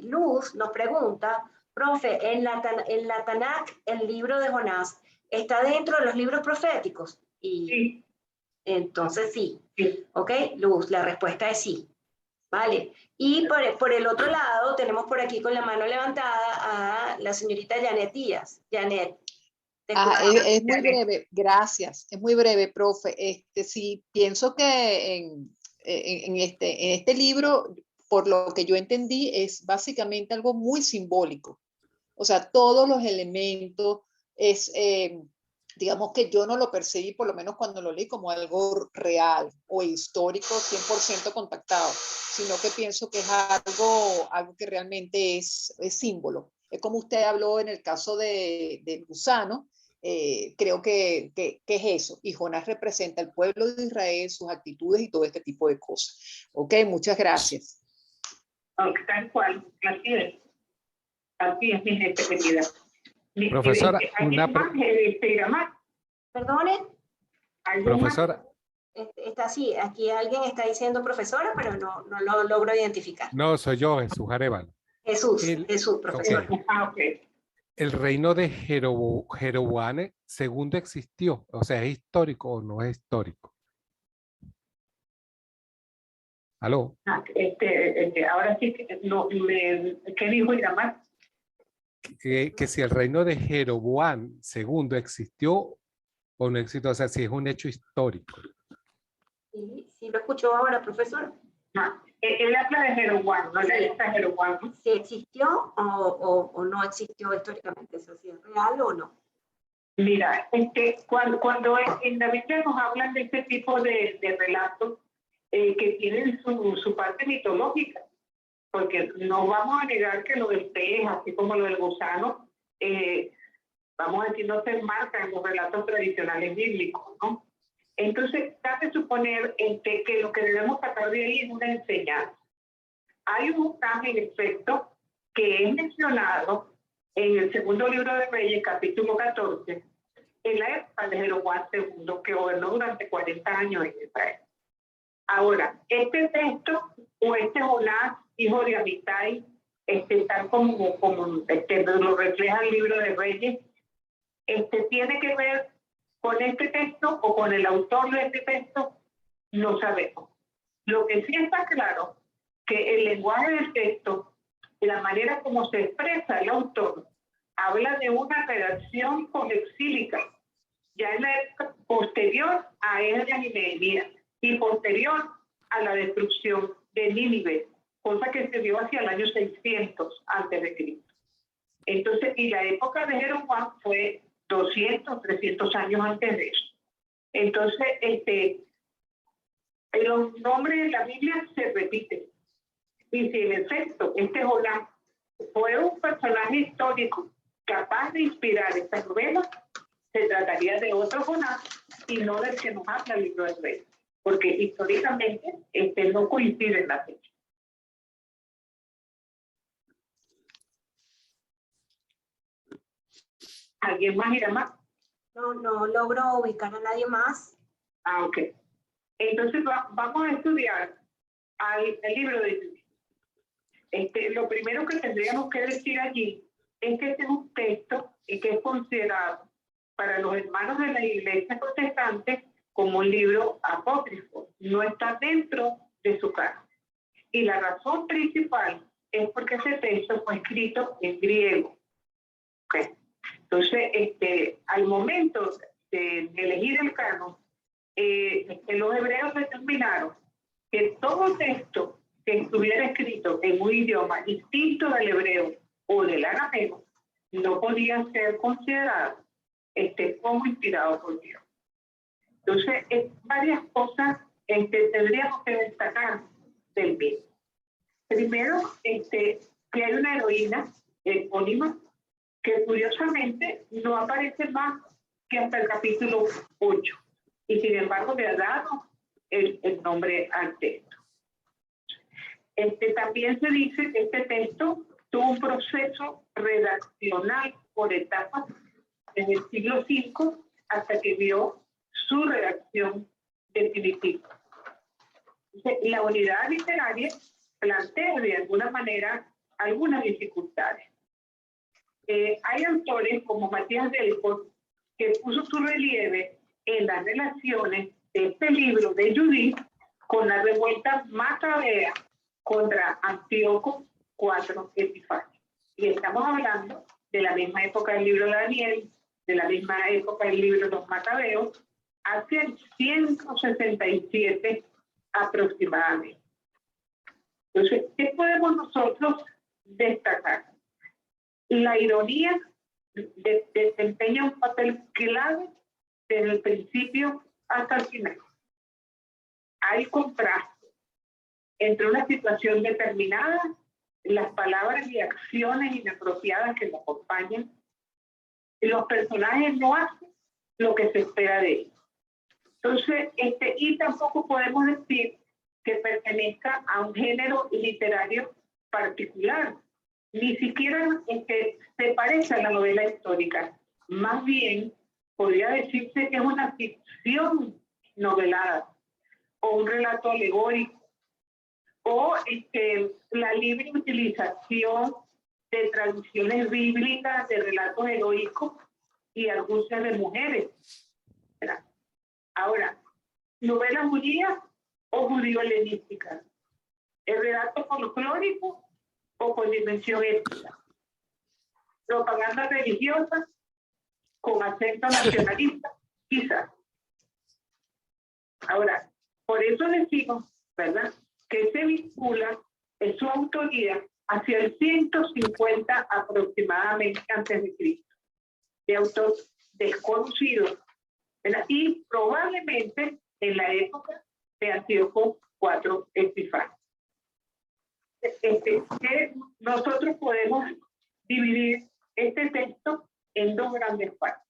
Luz nos pregunta, profe, en la Tanakh, el libro de Jonás, ¿está dentro de los libros proféticos? Y sí. Entonces sí. ¿Ok? Luz, la respuesta es sí. Vale. Y por el otro lado, tenemos por aquí con la mano levantada a la señorita Janet Díaz. Janet. Es muy breve, gracias. Es muy breve, profe. Sí, pienso que en este libro, por lo que yo entendí, es básicamente algo muy simbólico. O sea, todos los elementos digamos que yo no lo percibí, por lo menos cuando lo leí, como algo real o histórico 100% contactado, sino que pienso que es algo que realmente es símbolo. Es como usted habló en el caso del gusano, creo que es eso. Y Jonás representa al pueblo de Israel, sus actitudes y todo este tipo de cosas. Ok, muchas gracias. Tal cual, así es. Así es, mi gente querida. Profesora, ¿Alguien una más? Iramar, Perdone, ¿alguien más? profesora, está así, aquí alguien está diciendo profesora, pero no lo logro identificar. no, soy yo, Jesús Arevalo. Jesús, profesor. Ok. Ah, ok. El reino de Jeroboam II existió, o sea, ¿es histórico o no es histórico? ¿Aló? Ahora sí, ¿qué dijo Iramar? Que si el reino de Jeroboam II existió o no existió, o sea, si es un hecho histórico. Sí lo escuchó ahora, profesor. No, él habla de Jeroboam, no le gusta Jeroboam. Si existió o no existió históricamente, eso sí es real o no. Mira, cuando en la Biblia nos hablan de este tipo de relatos que tienen su parte mitológica, porque no vamos a negar que lo del pez, así como lo del gusano, vamos a decir, no se enmarca en los relatos tradicionales bíblicos, ¿no? Entonces, cabe suponer que lo que debemos sacar de ahí es una enseñanza. Hay un pasaje, en efecto, que es mencionado en el segundo libro de Reyes, capítulo 14, en la época de Jeroboam II, que gobernó durante 40 años en Israel. Ahora, este texto, o Jonás, hijo de Amitai, tal como lo refleja el libro de Reyes, tiene que ver con este texto o con el autor de este texto, no sabemos. Lo que sí está claro, que el lenguaje del texto, la manera como se expresa el autor, habla de una redacción polexílica, ya en la época posterior a Esdras y Nehemías, y posterior a la destrucción de Nínive, cosa que se dio hacia el año 600 a.C. Entonces, y la época de Jeroboam fue 200, 300 años antes de eso. Entonces, los nombres de la Biblia se repiten. Y si en efecto Jonás fue un personaje histórico capaz de inspirar esta novela, se trataría de otro Jonás y no del que nos habla el libro de Reyes, porque históricamente no coincide en la fecha. ¿Alguien más irá más? No logro ubicar a nadie más. Ah, ok. Entonces vamos a estudiar el libro de Judith. Lo primero que tendríamos que decir allí es que este es un texto que es considerado para los hermanos de la iglesia protestante como un libro apócrifo. No está dentro de su canon. Y la razón principal es porque ese texto fue escrito en griego. Okay. Entonces, al momento de elegir el canon, los hebreos determinaron que todo texto que estuviera escrito en un idioma distinto del hebreo o del arameo no podía ser considerado como inspirado por Dios. Entonces, varias cosas tendríamos que destacar del mismo. Primero, que hay una heroína epónima que curiosamente no aparece más que hasta el capítulo 8. Y sin embargo le ha dado el nombre al texto. También se dice que este texto tuvo un proceso redaccional por etapas desde el siglo V hasta que vio su redacción definitiva. La unidad literaria plantea de alguna manera algunas dificultades. Hay autores como Matías Delfos que puso su relieve en las relaciones de este libro de Judith con la revuelta macabea contra Antíoco IV Epifanio. Y estamos hablando de la misma época del libro de Daniel, de la misma época del libro de los Macabeos, hacia el 167 aproximadamente. Entonces, ¿qué podemos nosotros destacar? La ironía desempeña un papel clave desde el principio hasta el final. Hay contraste entre una situación determinada, las palabras y acciones inapropiadas que lo acompañan, y los personajes no hacen lo que se espera de ellos. Entonces, y tampoco podemos decir que pertenezca a un género literario particular, ni siquiera se parece a la novela histórica. Más bien, podría decirse que es una ficción novelada o un relato alegórico o la libre utilización de tradiciones bíblicas, de relatos heroicos y argucias de mujeres. ¿Verdad? Ahora, novela judía o judío-helenística, el relato folclórico o con dimensión étnica, propaganda religiosa con acento nacionalista, quizás. Ahora, por eso decimos, ¿verdad?, que se vincula en su autoría hacia el 150 aproximadamente antes de Cristo, de autor desconocido, ¿verdad?, y probablemente en la época de Antíoco IV Epífanes. Nosotros podemos dividir este texto en dos grandes partes.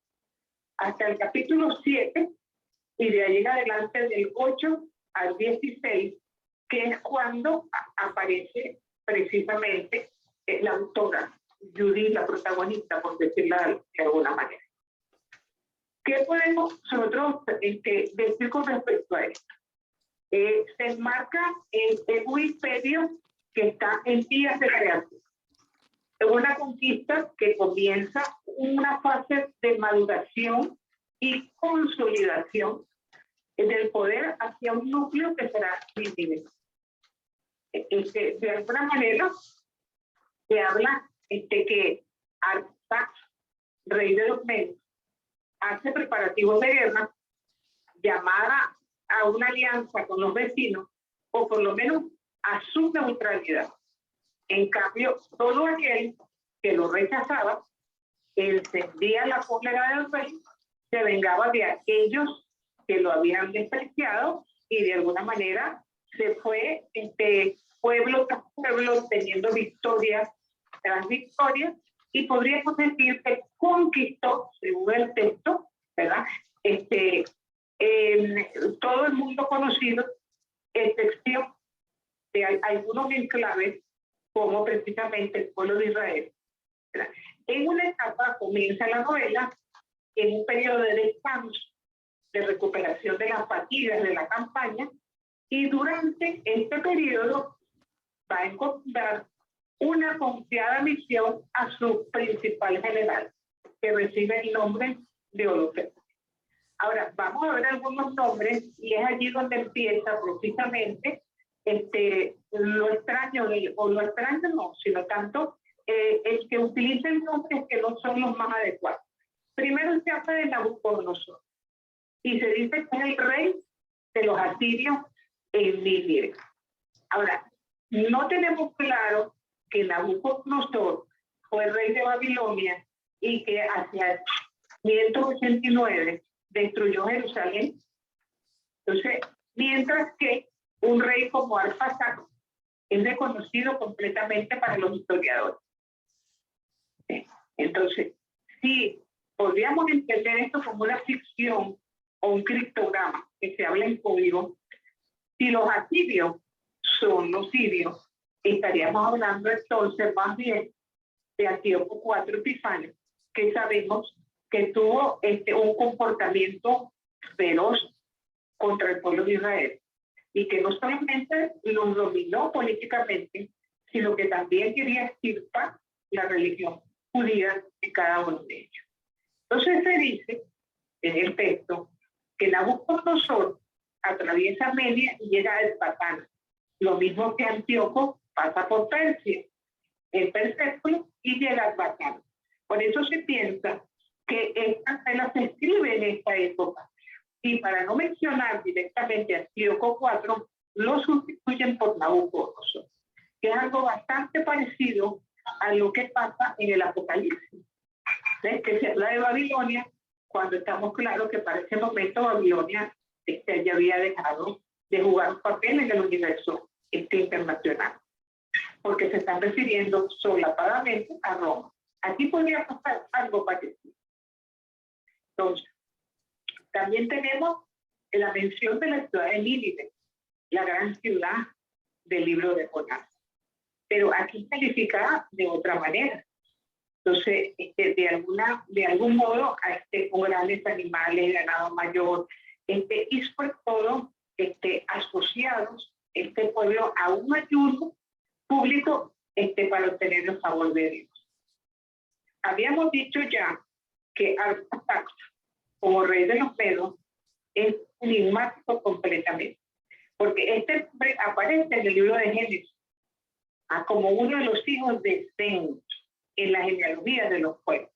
Hasta el capítulo 7 y de ahí en adelante del 8 al 16, que es cuando aparece precisamente la autora, Judith, la protagonista, por decirla de alguna manera. ¿Qué podemos nosotros decir con respecto a esto? Se enmarca en un imperio que está en vías de creación. Es una conquista que comienza una fase de maduración y consolidación del poder hacia un núcleo que será Nínive. De alguna manera se habla que Artax, rey de los medios, hace preparativos de guerra, llamada a una alianza con los vecinos, o por lo menos a su neutralidad. En cambio, todo aquel que lo rechazaba, encendía la cólera del rey, se vengaba de aquellos que lo habían despreciado y de alguna manera se fue pueblo tras pueblo teniendo victorias tras victorias, y podríamos decir que conquistó, según el texto, ¿verdad?, todo el mundo conocido, excepción de algunos enclaves, como precisamente el pueblo de Israel, ¿verdad? En una etapa comienza la novela en un periodo de descanso, de recuperación de las fatigas de la campaña, y durante este periodo va a encontrar una confiada misión a su principal general, que recibe el nombre de Holoferne. Ahora, vamos a ver algunos nombres, y es allí donde empieza precisamente lo extraño, o lo extraño no, sino tanto el que utilicen nombres que no son los más adecuados. Primero se habla de Nabucodonosor, y se dice que es el rey de los asirios en Nínive. Ahora, no tenemos claro que Nabucodonosor fue el rey de Babilonia y que hacia 589 destruyó Jerusalén. Entonces, mientras que un rey como Arfaxad es reconocido completamente para los historiadores. Entonces, sí, podríamos entender esto como una ficción o un criptograma que se habla en código. Si los asirios son los sirios, estaríamos hablando entonces más bien de Antíoco IV Epífanes, que sabemos que tuvo un comportamiento feroz contra el pueblo de Israel, y que no solamente los dominó políticamente, sino que también quería extirpar la religión judía de cada uno de ellos. Entonces se dice en el texto que Nabucodonosor atraviesa Media y llega a Espartana, lo mismo que Antíoco pasa por Persia, el Persépolo, y llega a Espartana. Por eso se piensa que esta novela se escribe en esta época, y para no mencionar directamente a Antíoco IV, lo sustituyen por Nabucodonosor, que es algo bastante parecido a lo que pasa en el Apocalipsis. ¿Ves? Que se habla de Babilonia, cuando estamos claros que para ese momento Babilonia ya había dejado de jugar un papel en el universo internacional, porque se están refiriendo solapadamente a Roma. Aquí podría pasar algo parecido. Entonces, también tenemos la mención de la ciudad de Nínive, la gran ciudad del libro de Jonás. pero aquí calificada de otra manera. Entonces, de algún modo, con grandes animales, ganado mayor, y sobre todo asociados este pueblo a un ayuno público para obtener el favor de Dios. Habíamos dicho ya que Artaxerxes, como rey de los Medos, es enigmático completamente, porque este hombre aparece en el libro de Génesis como uno de los hijos de Sem en la genealogía de los pueblos,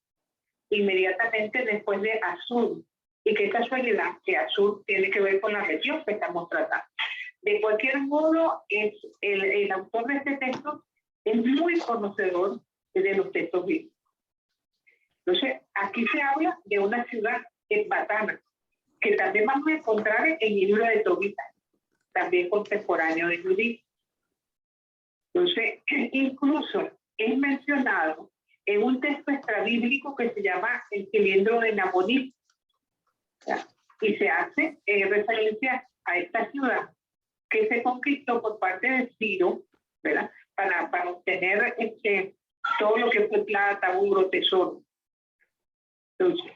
inmediatamente después de Asur. Y qué casualidad que Asur tiene que ver con la región que estamos tratando. De cualquier modo, el autor de este texto es muy conocedor de los textos bíblicos. Entonces, aquí se habla de una ciudad Ecbatana, que también vamos a encontrar en el libro de Tobit, también contemporáneo de Judith. Entonces, incluso es mencionado en un texto extrabíblico que se llama el cilindro de Nabonid, y se hace referencia a esta ciudad que se conquistó por parte de Ciro, ¿verdad? Para obtener todo lo que fue plata, oro, tesoro. Entonces,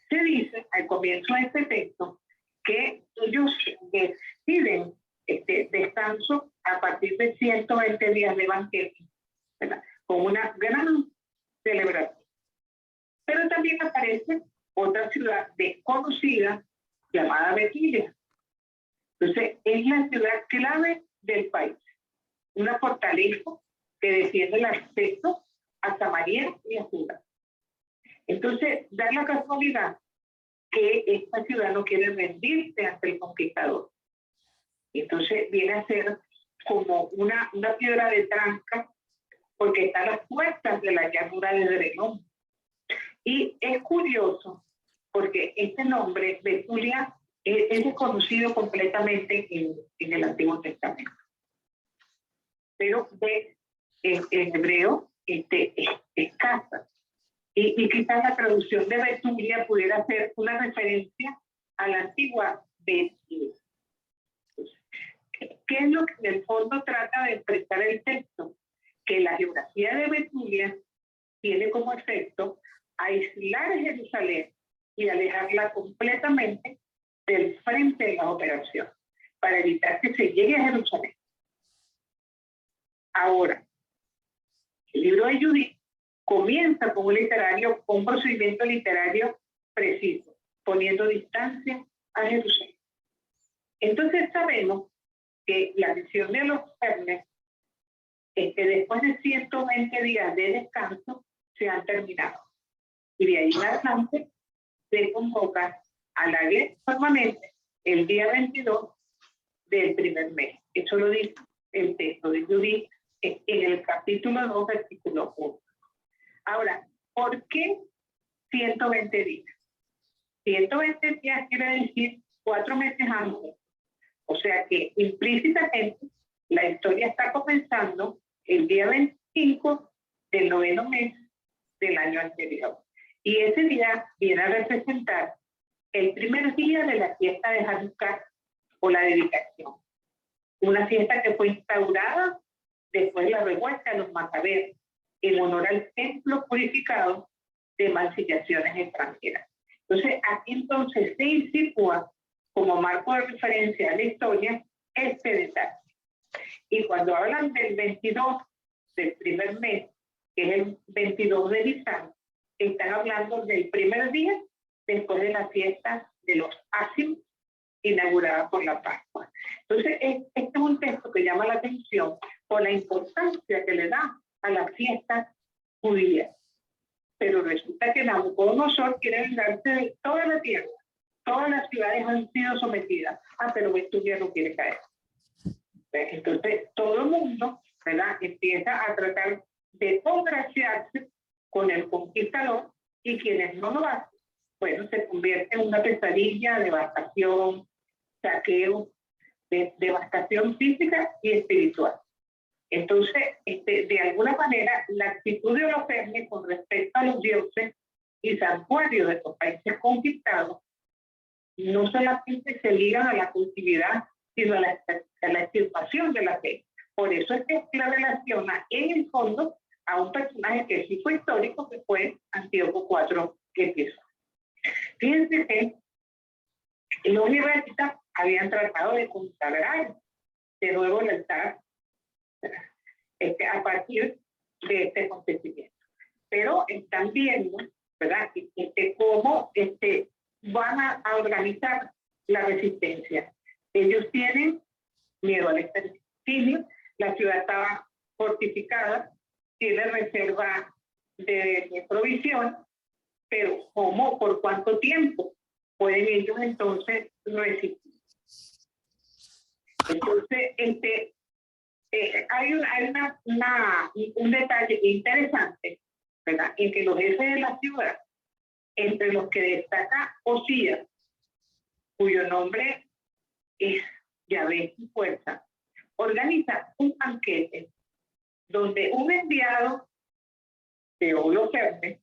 se dice al comienzo de este texto que ellos deciden descanso a partir de 120 días de banquete, ¿verdad? Con una gran celebración. Pero también aparece otra ciudad desconocida llamada Betilia. Entonces, es la ciudad clave del país, una fortaleza que defiende el acceso a Samaria y a Judá. Entonces, da la casualidad que esta ciudad no quiere rendirse ante el conquistador. Entonces, viene a ser como una piedra de tranca, porque está a las puertas de la llanura de Drenón. Y es curioso, porque este nombre, Betulia, es desconocido completamente en el Antiguo Testamento. Pero en hebreo es casa. Y quizás la traducción de Betulia pudiera ser una referencia a la antigua Betulia. ¿Qué es lo que en el fondo trata de expresar el texto? Que la geografía de Betulia tiene como efecto aislar a Jerusalén y alejarla completamente del frente de la operación, para evitar que se llegue a Jerusalén. Ahora, el libro de Judith comienza con un procedimiento literario preciso, poniendo distancia a Jerusalén. Entonces sabemos que la misión de los Fernes, después de 120 días de descanso, se han terminado. Y de ahí en adelante se convoca a la guerra permanente el día 22 del primer mes. Eso lo dice el texto de Judith en el capítulo 2, versículo 1. Ahora, ¿por qué 120 días? 120 días quiere decir 4 meses antes. O sea que implícitamente la historia está comenzando el día 25 del 9º mes del año anterior. Y ese día viene a representar el primer día de la fiesta de Hanukkah o la dedicación. Una fiesta que fue instaurada después de la revuelta de los macabeos en honor al templo purificado de mancillaciones extranjeras. Entonces, aquí entonces se insitúa como marco de referencia a la historia este detalle. Y cuando hablan del 22 del primer mes, que es el 22 de Nisan, están hablando del primer día después de la fiesta de los Asim, inaugurada por la Pascua. Entonces, este es un texto que llama la atención por la importancia que le da a las fiestas judías. Pero resulta que Nabucodonosor quiere vengarse de toda la tierra. Todas las ciudades han sido sometidas. Pero Betulia no quiere caer. Entonces, todo el mundo, ¿verdad?, empieza a tratar de congraciarse con el conquistador, y quienes no lo hacen, bueno, se convierte en una pesadilla, devastación, saqueo, devastación física y espiritual. Entonces, de alguna manera, la actitud de Holofernes con respecto a los dioses y santuarios de estos países conquistados no solamente se ligan a la cultividad, sino a la extirpación de la fe. Por eso es que la relaciona en el fondo a un personaje que sí fue histórico, que fue Antíoco IV Epífanes. Fíjense que los liberalistas habían tratado de consagrar de nuevo el altar a partir de este acontecimiento. Pero están viendo, ¿verdad?, cómo van a organizar la resistencia. Ellos tienen miedo al exterminio, la ciudad estaba fortificada, tiene reserva de provisión, pero ¿cómo? ¿Por cuánto tiempo pueden ellos entonces resistir? Entonces, hay un detalle interesante, ¿verdad?, en que los jefes de la ciudad, entre los que destaca Osías, cuyo nombre es Yahvé y fuerza, organiza un banquete donde un enviado de Holofernes,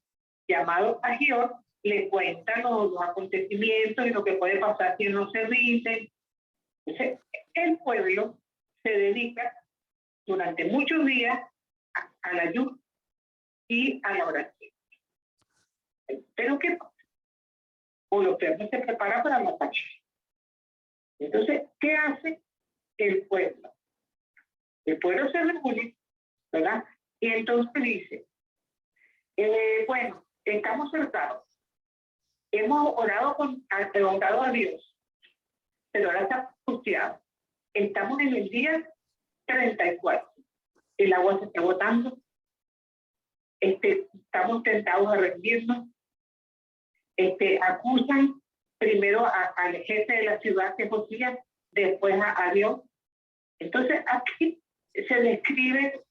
llamado Agior, le cuenta los acontecimientos y lo que puede pasar si no se rinde. Entonces, el pueblo se dedica durante muchos días a la ayuda y a la oración. Pero ¿qué pasa? Holofernes se prepara para matar. Entonces, ¿qué hace el pueblo? El pueblo se reúne, ¿verdad? Y entonces dice, bueno, estamos cercados. Hemos orado a Dios, pero ahora está angustiado. Estamos en el día 34. El agua se está agotando. Estamos tentados a rendirnos. Acusan primero al jefe de la ciudad, que es Josías, después a Dios. Entonces, aquí se describe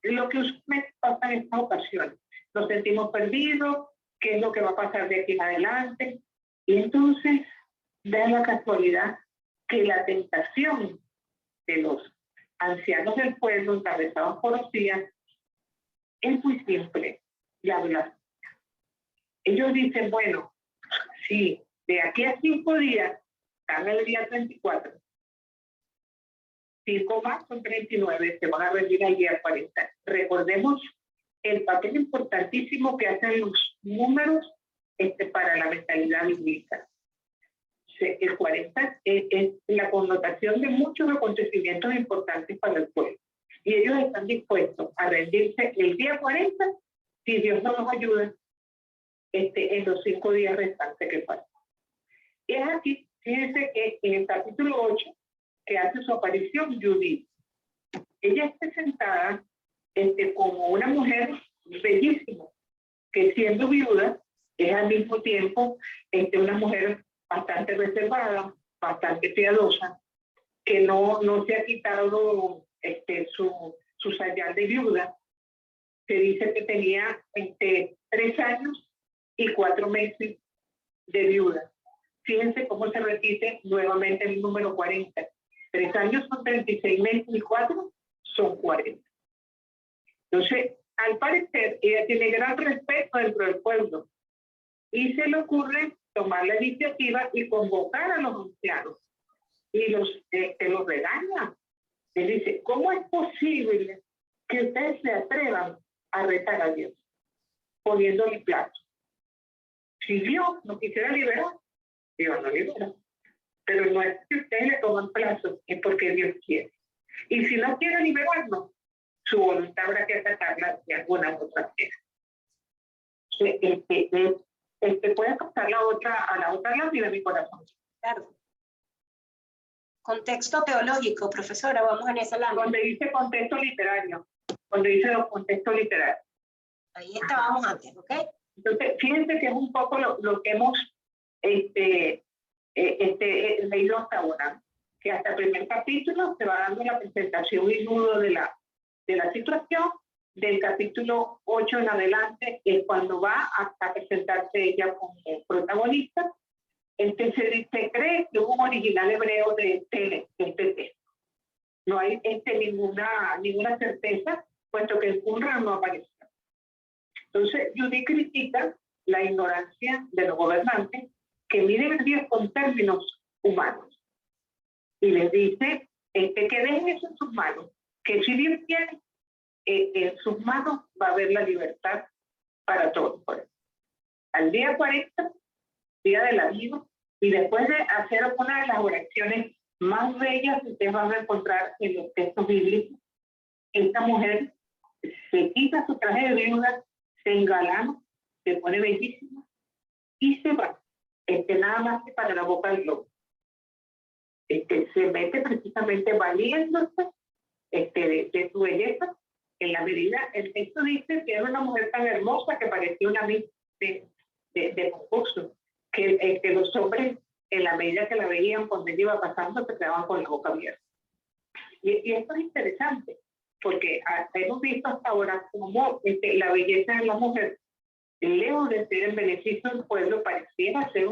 lo que usualmente pasa en estas ocasiones. Nos sentimos perdidos, qué es lo que va a pasar de aquí en adelante. Y entonces, vean la casualidad que la tentación de los ancianos del pueblo, encabezados por Osías, es muy simple, la blasfemia. Ellos dicen, bueno, sí, de aquí a 5 días, están el día 34, 5 más son 39, se van a rendir al día 40. Recordemos el papel importantísimo que hacen los números para la mentalidad bíblica. El 40 es la connotación de muchos acontecimientos importantes para el pueblo. Y ellos están dispuestos a rendirse el día 40 si Dios no nos ayuda en los 5 días restantes que faltan. Y es aquí, fíjense que en el capítulo 8, que hace su aparición Judith. Ella es presentada como una mujer bellísima, que siendo viuda es al mismo tiempo una mujer bastante reservada, bastante piadosa, que no se ha quitado su sayal de viuda. Se dice que tenía 3 años y 4 meses de viuda. Fíjense cómo se repite nuevamente el número 40. 3 años son 36 meses y 4 son 40. Entonces, al parecer, ella tiene gran respeto dentro del pueblo y se le ocurre tomar la iniciativa y convocar a los ancianos. Y los regaña. Le dice, ¿cómo es posible que ustedes se atrevan a retar a Dios poniéndole plazo? Si Dios no quisiera liberar, Dios no libera. Pero no es que ustedes le toman plazo, es porque Dios quiere. Y si no quiere liberarnos, su voluntad habrá que acatarla de alguna otra manera. Puede pasar a la otra lápida de mi corazón. Claro. Contexto teológico, profesora, vamos en esa lámina. Donde dice contexto literario, donde dice los contextos literarios. Ahí estábamos antes, ¿ok? Entonces, fíjense que es un poco lo que hemos leído hasta ahora, que hasta el primer capítulo se va dando la presentación y nudo de la situación. Del capítulo 8 en adelante es cuando va a presentarse ella como protagonista. Se cree que hubo un original hebreo de este texto. No hay ninguna certeza, puesto que el Qumran no apareció. Entonces, Judith critica la ignorancia de los gobernantes que miden el Dios con términos humanos. Y les dice que dejen eso en sus manos, que si bien tienen en sus manos va a haber la libertad para todos. Al día 40, día de la vida, y después de hacer una de las oraciones más bellas que ustedes van a encontrar en los textos bíblicos, esta mujer se quita su traje de viuda, se engalana, se pone bellísima y se va, nada más que para la boca del lobo. Se mete precisamente valiéndose de su belleza en la medida. El texto dice que era una mujer tan hermosa que parecía una miss de concurso, que los hombres, en la medida que la veían cuando ella iba pasando, se quedaban con la boca abierta. Y esto es interesante, porque hemos visto hasta ahora cómo la belleza de la mujer, lejos de ser en beneficio del pueblo, pareciera ser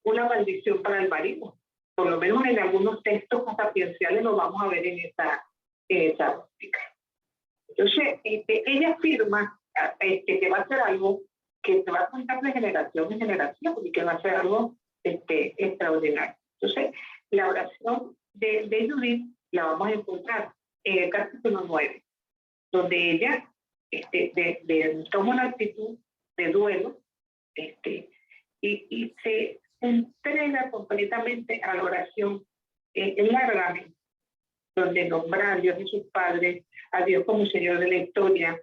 una maldición para el marido. Por lo menos en algunos textos sapienciales lo vamos a ver en esa óptica. Entonces, ella afirma que va a ser algo que se va a contar de generación en generación y que va a ser algo extraordinario. Entonces, la oración de Judith la vamos a encontrar en el capítulo 9, donde ella toma una actitud de duelo y se entrega completamente a la oración largamente, donde nombra a Dios y sus padres, a Dios como Señor de la historia,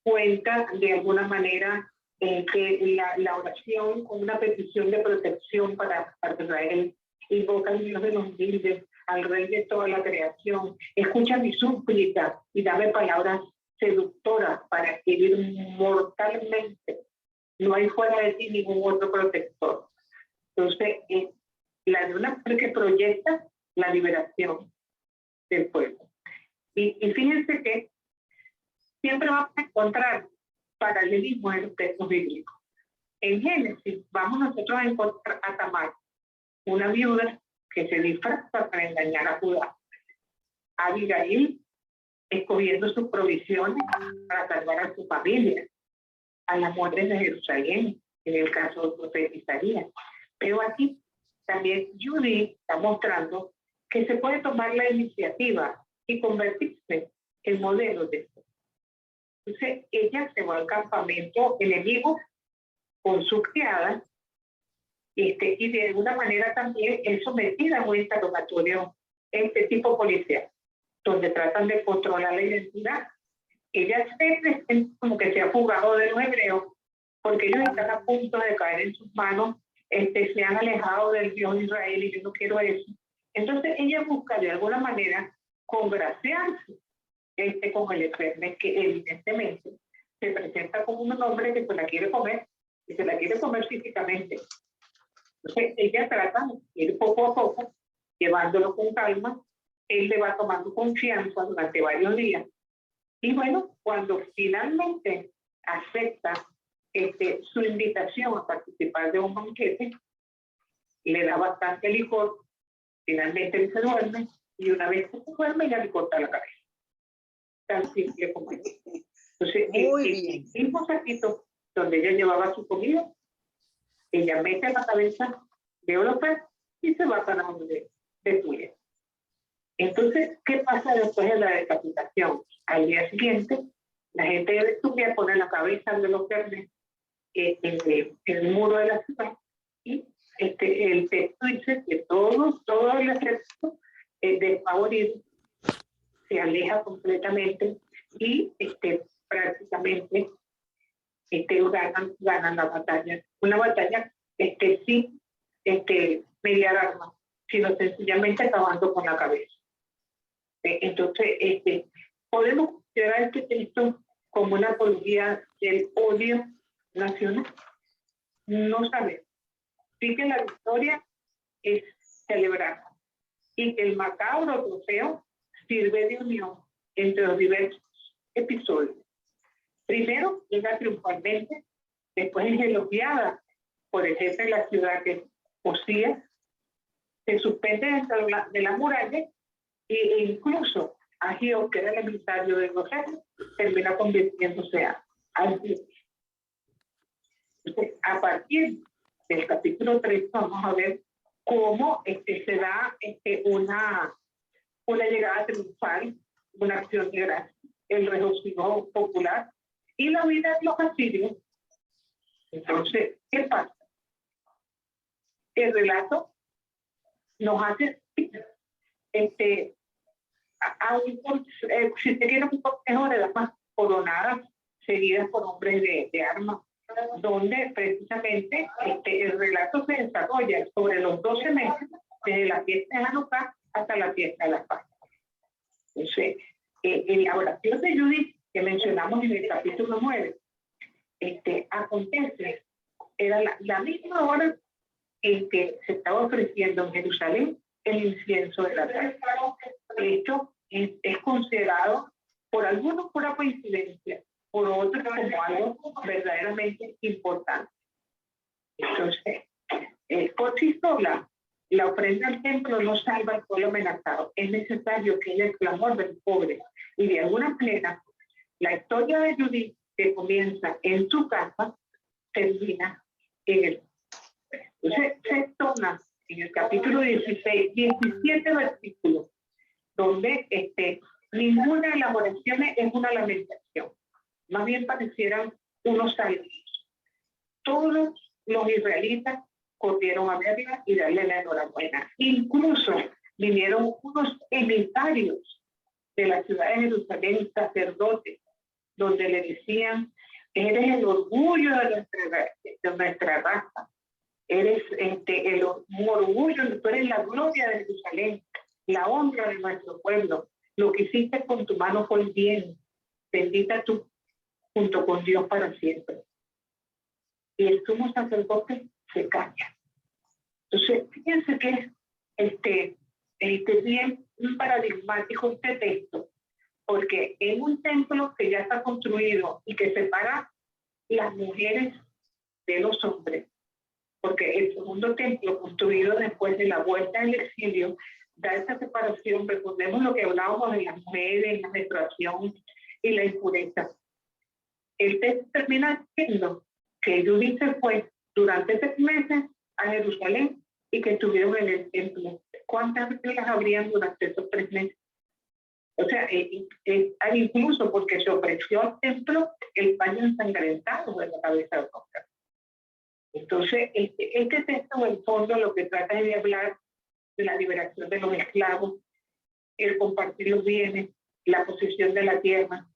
cuenta de alguna manera que la oración con una petición de protección para Israel, invoca al Dios de los humildes, al Rey de toda la creación, escucha mi súplica y dame palabras seductoras para escribir mortalmente. No hay fuera de ti ningún otro protector. Entonces, la de una mujer que proyecta la liberación del pueblo. Y fíjense que siempre vamos a encontrar paralelismo en los textos bíblicos. En Génesis vamos nosotros a encontrar a Tamar, una viuda que se disfraza para engañar a Judá. Abigail escogiendo sus provisiones para salvar a su familia. A las mujeres de Jerusalén, en el caso del profeta Isaías. Pero aquí también Judith está mostrando que se puede tomar la iniciativa y convertirse en modelo de esto. Entonces, ella se va al campamento enemigo con su criada y de alguna manera también es sometida a un interrogatorio tipo policial, donde tratan de controlar la identidad. Ella se presenta como que se ha fugado de los hebreos porque ellos están a punto de caer en sus manos, se han alejado del Dios de Israel y yo no quiero eso. Entonces ella busca de alguna manera congraciarse con el Eterno, que evidentemente se presenta como un hombre que se la quiere comer y se la quiere comer físicamente. Entonces ella trata de ir poco a poco, llevándolo con calma. Él le va tomando confianza durante varios días. Y bueno, cuando finalmente acepta su invitación a participar de un banquete, le da bastante licor, finalmente él se duerme, y una vez que se duerme ya le corta la cabeza. Tan simple como es. Entonces, el mismo saquito donde ella llevaba su comida, ella mete la cabeza de Olofet y se va para donde destruye. Entonces, ¿qué pasa después de la decapitación? Al día siguiente, la gente de Betubia pone la cabeza de los verdes en el muro de la ciudad y el texto dice que todo el ejército desfavorido se aleja completamente y prácticamente ganan la batalla. Una batalla sin mediar armas, sino sencillamente acabando con la cabeza. Entonces, podemos considerar este texto como una apología del odio nacional. No sabemos. Sí que la victoria es celebrada y que el macabro trofeo sirve de unión entre los diversos episodios. Primero, llega triunfalmente, después es elogiada por el jefe de la ciudad, que es Josías, se suspende dentro de la muralla e incluso Agio, que era el emisario de los jefes, termina convirtiéndose al Dios. Entonces, a partir del capítulo 3 vamos a ver cómo se da una llegada triunfal, una acción de gracia, el regocijo popular y la vida de los asirios. Entonces, ¿qué pasa? El relato nos hace, si se quiere, un cortejo de damas coronadas seguidas por hombres de armas, donde precisamente el relato se desarrolla sobre los 12 meses, desde la fiesta de Hanukkah hasta la fiesta de la Pascua. Entonces, en la oración de Judith, que mencionamos en el capítulo 9, acontece, era la misma hora en que se estaba ofreciendo en Jerusalén el incienso de la tarde. Esto es considerado por algunos pura coincidencia, por otros como algo verdaderamente importante. Entonces, por sí sola, la ofrenda al templo no salva al pueblo amenazado. Es necesario que haya el clamor del pobre. Y de alguna manera, la historia de Judith, que comienza en su casa, termina en el... Entonces, se toma en el capítulo 16, 17 versículos, donde ninguna de las oraciones es una lamentación. Más bien parecieran unos salmos. Todos los israelitas corrieron a verla y darle la enhorabuena. Incluso vinieron unos emisarios de la ciudad de Jerusalén, sacerdotes, donde le decían: eres el orgullo de nuestra raza, eres un orgullo, tú eres la gloria de Jerusalén, la honra de nuestro pueblo. Lo que hiciste con tu mano fue el bien. Bendita tú junto con Dios para siempre. Y el sumo sacerdote se calla. Entonces, fíjense que es bien paradigmático este texto, porque en un templo que ya está construido y que separa las mujeres de los hombres, porque el segundo templo construido después de la vuelta del exilio da esa separación. Recordemos lo que hablábamos de las mujeres, la menstruación y la impureza. El texto termina diciendo que Judith se fue durante 3 meses a Jerusalén y que estuvieron en el templo. ¿Cuántas veces las habrían durante esos 3 meses? O sea, incluso porque se ofreció al templo el paño ensangrentado de la cabeza de Oscar. Entonces, este texto en el fondo lo que trata es de hablar de la liberación de los esclavos, el compartir los bienes, la posesión de la tierra,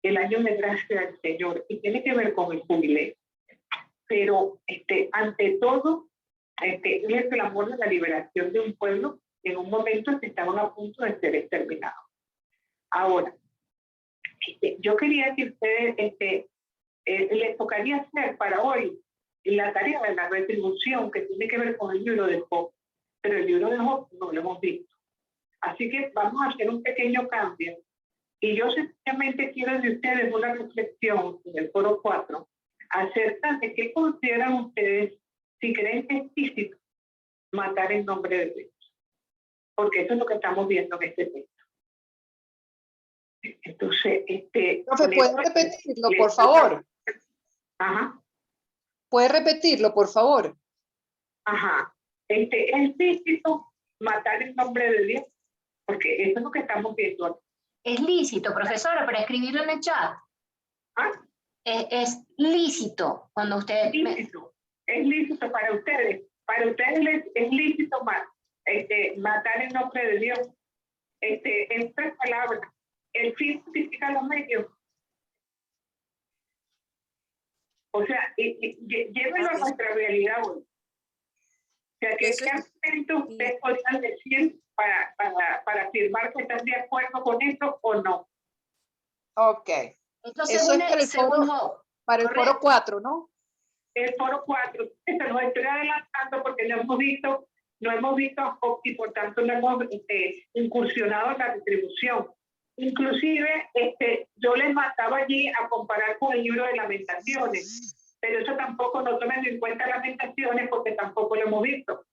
el año de gracia del Señor, y tiene que ver con el jubileo. Pero ante todo, es el clamor de la liberación de un pueblo en un momento que estaban a punto de ser exterminados. Ahora, yo quería que ustedes les tocaría hacer para hoy la tarea de la retribución, que tiene que ver con el libro de Job, pero el libro de Job no lo hemos visto. Así que vamos a hacer un pequeño cambio. Y yo sencillamente quiero de ustedes una reflexión en el foro 4 acerca de qué consideran ustedes, si creen que es lícito matar en nombre de Dios. Porque eso es lo que estamos viendo en este texto. Entonces, Profe, ¿puede repetirlo, por favor? Ajá. ¿Puede repetirlo, por favor? Ajá. ¿Es lícito matar en nombre de Dios? Porque eso es lo que estamos viendo aquí. Es lícito, profesora, para escribirlo en el chat. ¿Ah? Es lícito cuando usted... Lícito. Es lícito para ustedes. Para ustedes es lícito matar en nombre de Dios. En 3 palabras. El fin justifica los medios. O sea, llévenlo a nuestra realidad hoy. O sea, ¿qué argumento ustedes podrían decir para afirmar que están de acuerdo con esto o no? Ok. Entonces, eso es para el foro 4, ¿no? El foro 4. Se los estoy adelantando porque no hemos visto y por tanto no hemos incursionado en la retribución. Inclusive, yo les mataba allí a comparar con el libro de Lamentaciones, pero eso tampoco, no tomen en cuenta Lamentaciones porque tampoco lo hemos visto.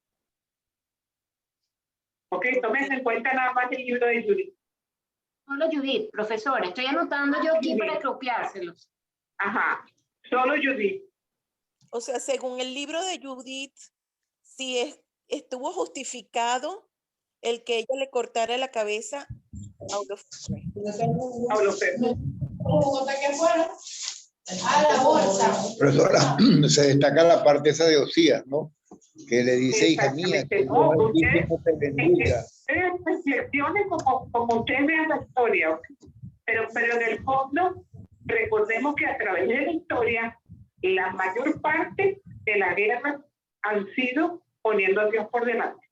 Ok, tomen en cuenta nada más el libro de Judith. Solo Judith, profesora, estoy anotando yo aquí para copiárselos. Ajá, solo Judith. O sea, según el libro de Judith, si estuvo justificado El que ella le cortara la cabeza a Aulo Ferre. Aulo Ferre. Profesora, se destaca la parte esa de Osías, ¿no? Que le dice, hija mía, que Exactamente. No, Dios ustedes no te bendiga. reflexionen como ustedes vean la historia, ¿ok? Pero en el fondo, recordemos que a través de la historia, la mayor parte de las guerras han sido poniendo a Dios por delante.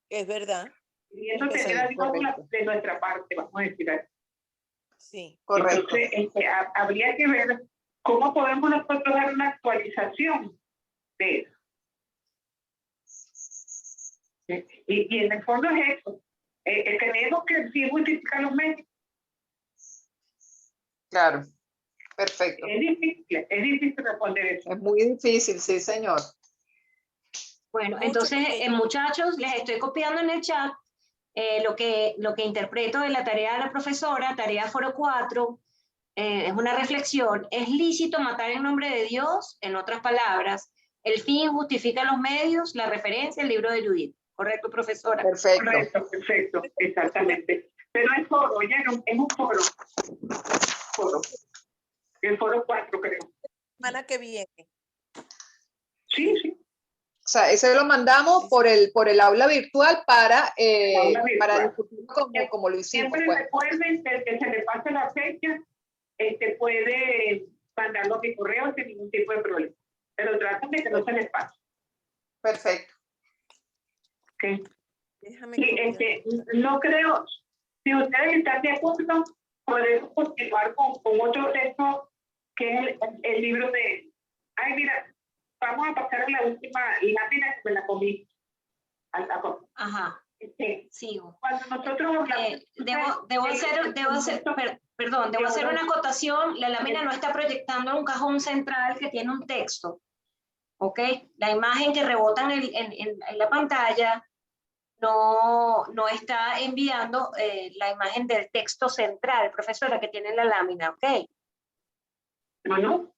Es verdad. Queriendo Sí, tener a Dios correcto. de nuestra parte, vamos a decir así. Sí. Correcto. Entonces, habría que ver cómo podemos nosotros dar una actualización de eso. Y en el fondo es eso. Tenemos que sí justificar los medios. Claro. Perfecto. Es difícil responder eso. Es muy difícil, sí, señor. Bueno, Mucho, entonces, porque- muchachos, les estoy copiando en el chat lo que interpreto de la tarea de la profesora, tarea foro 4, es una reflexión. ¿Es lícito matar en nombre de Dios? En otras palabras, el fin justifica los medios, la referencia, el libro de Judith. ¿Correcto, profesora? Perfecto. Perfecto, exactamente. Pero es foro, oyeron, es un foro. Foro. El foro 4, creo. Semana que viene. Sí, sí. O sea, ese lo mandamos por el aula virtual para aula virtual. para discutir como lo hicimos. Siempre Pues. recuerden que el que se le pase la fecha puede mandarlo a mi correo sin ningún tipo de problema. Pero traten de que no se les pase. Perfecto. ¿Okay? Déjame Sí, copiar. no creo, si ustedes están de acuerdo, podemos continuar con otro texto que es el libro de, ay mira, vamos a pasar a la última lámina que me la comí. Ajá, sigo. Cuando nosotros hablamos, debo hacer una acotación. La lámina no está proyectando en un cajón central que tiene un texto. ¿Ok? La imagen que rebota en la pantalla no está enviando la imagen del texto central, profesora, que tiene la lámina. ¿Ok? no.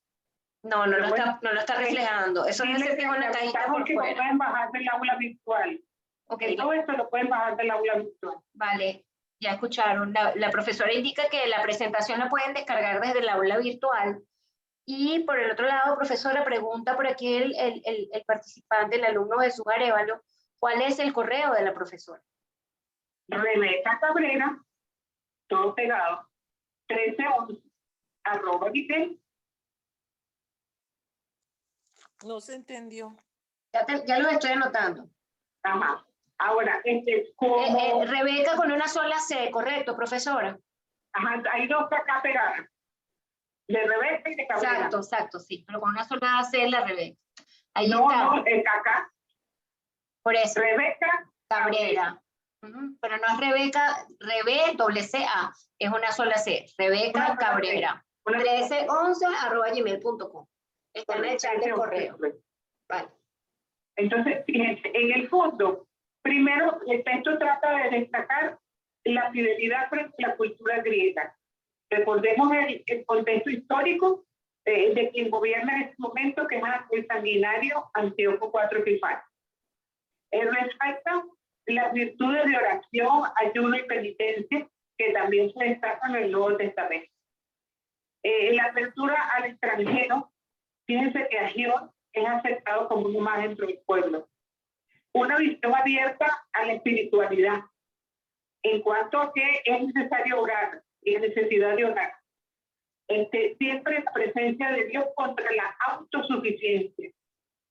No lo está reflejando. Eso debe ser que es una cajita por porque lo fuera. pueden bajar del aula virtual. Ok, Todo esto lo pueden bajar del aula virtual. vale, ya escucharon. La profesora indica que la presentación la pueden descargar desde el aula virtual. Y por el otro lado, profesora, pregunta por aquí el participante, el alumno Jesús Arévalo, ¿cuál es el correo de la profesora? Rebeca Cabrera, todo pegado, 1311, @gmail. No se entendió. Ya lo estoy anotando. Ajá. Ahora, como... Rebeca con una sola C, ¿correcto, profesora? Ajá, hay dos acá pegadas. De Rebeca y de Cabrera. Exacto, sí, pero con una sola C la Rebeca. Ahí no, está. No, es acá. Por eso. Rebeca Cabrera. Pero no es Rebeca, doble C-A, es una sola C. Rebeca Cabrera. 1311@gmail.com. Está en el chat de correo. Vale. Entonces, fíjense, en el fondo, primero, el texto trata de destacar la fidelidad frente a la cultura griega. Recordemos el contexto histórico de quien gobierna en este momento, que es el sanguinario Antíoco IV Epifanio. Resalta las virtudes de oración, ayuno y penitencia, que también se destacan en el Nuevo Testamento. La apertura al extranjero, fíjense que Agión es aceptado como uno más dentro del pueblo. Una visión abierta a la espiritualidad, en cuanto a que es necesario orar y la necesidad de orar. Siempre la presencia de Dios contra la autosuficiencia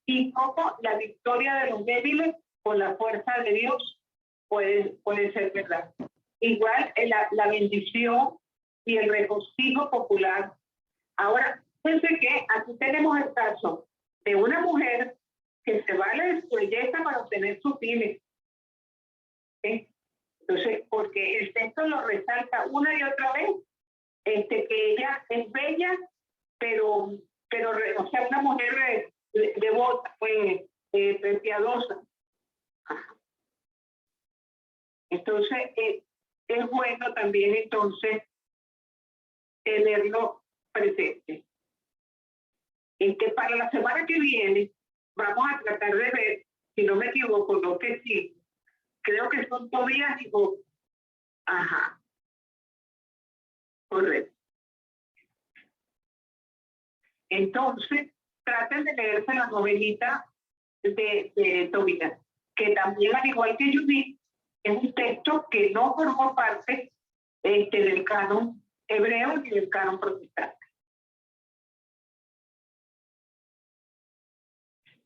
y cómo la victoria de los débiles con la fuerza de Dios puede ser verdad. Igual la bendición y el regocijo popular. Ahora, fíjense que aquí tenemos el caso de una mujer que se vale de su belleza para obtener sus fines. Entonces, porque el texto lo resalta una y otra vez, que ella es bella, pero o sea, una mujer devota, pues, piadosa. Entonces, es bueno también entonces tenerlo presente. Para la semana que viene vamos a tratar de ver, si no me equivoco, no que sí, creo con Tobías y Job. Ajá. Correcto. Entonces, traten de leerse la novelita de Tobías, que también, al igual que Judith, es un texto que no formó parte del canon hebreo ni del canon protestante.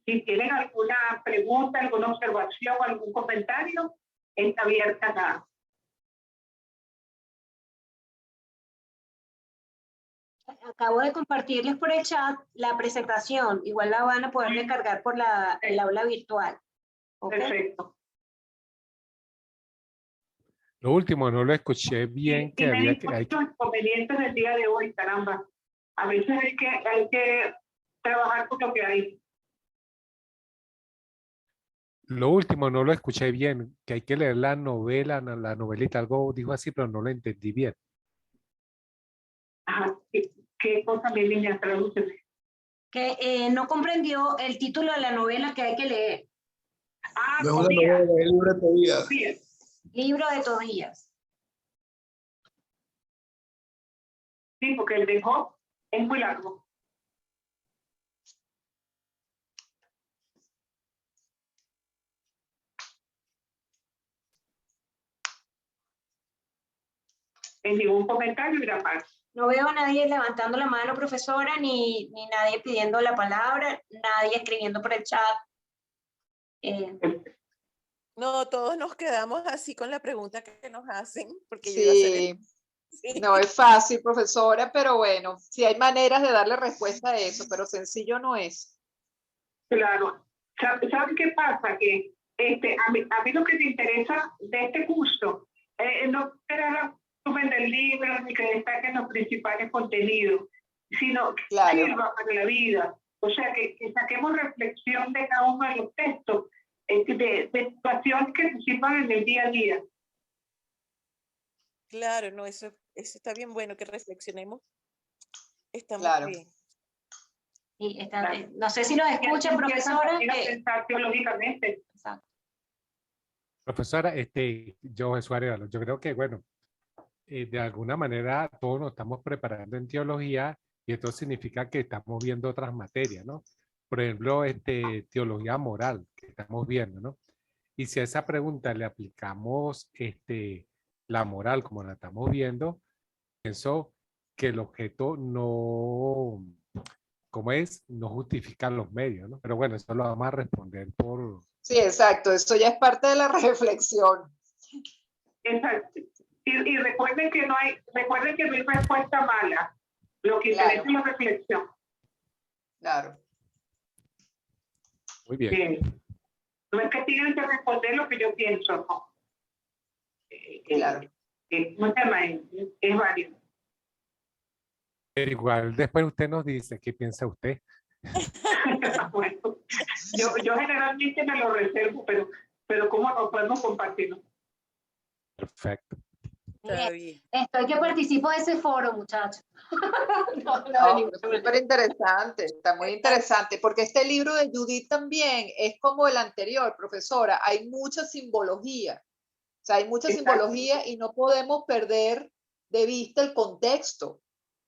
Si tienen alguna pregunta, alguna observación, algún comentario, está abierta la... Acabo de compartirles por el chat la presentación. Igual la van a poder descargar por el aula virtual. ¿Ok? Perfecto. Lo último, no lo escuché bien, Y que me había di que... muchos inconvenientes del día de hoy, caramba. A veces hay que trabajar con lo que hay. Lo último, no lo escuché bien, que hay que leer la novela, la novelita, algo dijo así, pero no lo entendí bien. Ajá. ¿Qué cosa me niña traduce? Que no comprendió el título de la novela que hay que leer. Ah, No es una Tobías. novela, es el libro de Tobías. Tobías. Libro de Tobías. Sí, porque el de Job es muy largo. En ningún comentario y la paz. No veo a nadie levantando la mano, profesora, ni nadie pidiendo la palabra, nadie escribiendo por el chat. No, todos nos quedamos así con la pregunta que nos hacen, porque yo iba a hacer Sí, sí. no es fácil, profesora, pero bueno, sí hay maneras de darle respuesta a eso, pero sencillo no es. Claro. ¿Sabes qué pasa? Que a mí lo que me interesa de este curso no era resumen del libro ni que destaquen los principales contenidos, sino que Claro. sirva para la vida. O sea, que saquemos reflexión de cada uno de los textos, de situaciones que nos sirvan en el día a día. Claro, no, eso está bien bueno que reflexionemos. Está muy Claro. bien. Y no sé si nos escuchan, profesora. Y pensar teológicamente. Exacto. Profesora, yo, Jesús Arevalo, yo creo que, bueno, de alguna manera todos nos estamos preparando en teología y esto significa que estamos viendo otras materias, ¿no? Por ejemplo, teología moral que estamos viendo, ¿no? Y si a esa pregunta le aplicamos la moral como la estamos viendo, pienso que el objeto no, ¿cómo es? No justifica los medios, ¿no? Pero bueno, eso lo vamos a responder por... Sí, exacto, eso ya es parte de la reflexión. Exacto. Y recuerden que no hay respuesta mala. Lo que interesa es la reflexión. Claro. Muy bien. Bien. No es que tienen que responder lo que yo pienso, no. Claro. No es válido. Pero igual después usted nos dice qué piensa usted. Bueno, yo generalmente me lo reservo, pero ¿cómo no podemos compartirlo? Perfecto. Está bien. Estoy que participo de ese foro, muchachos. No, súper interesante, está muy interesante, porque este libro de Judith también es como el anterior, profesora, hay mucha simbología, o sea, hay mucha simbología y no podemos perder de vista el contexto,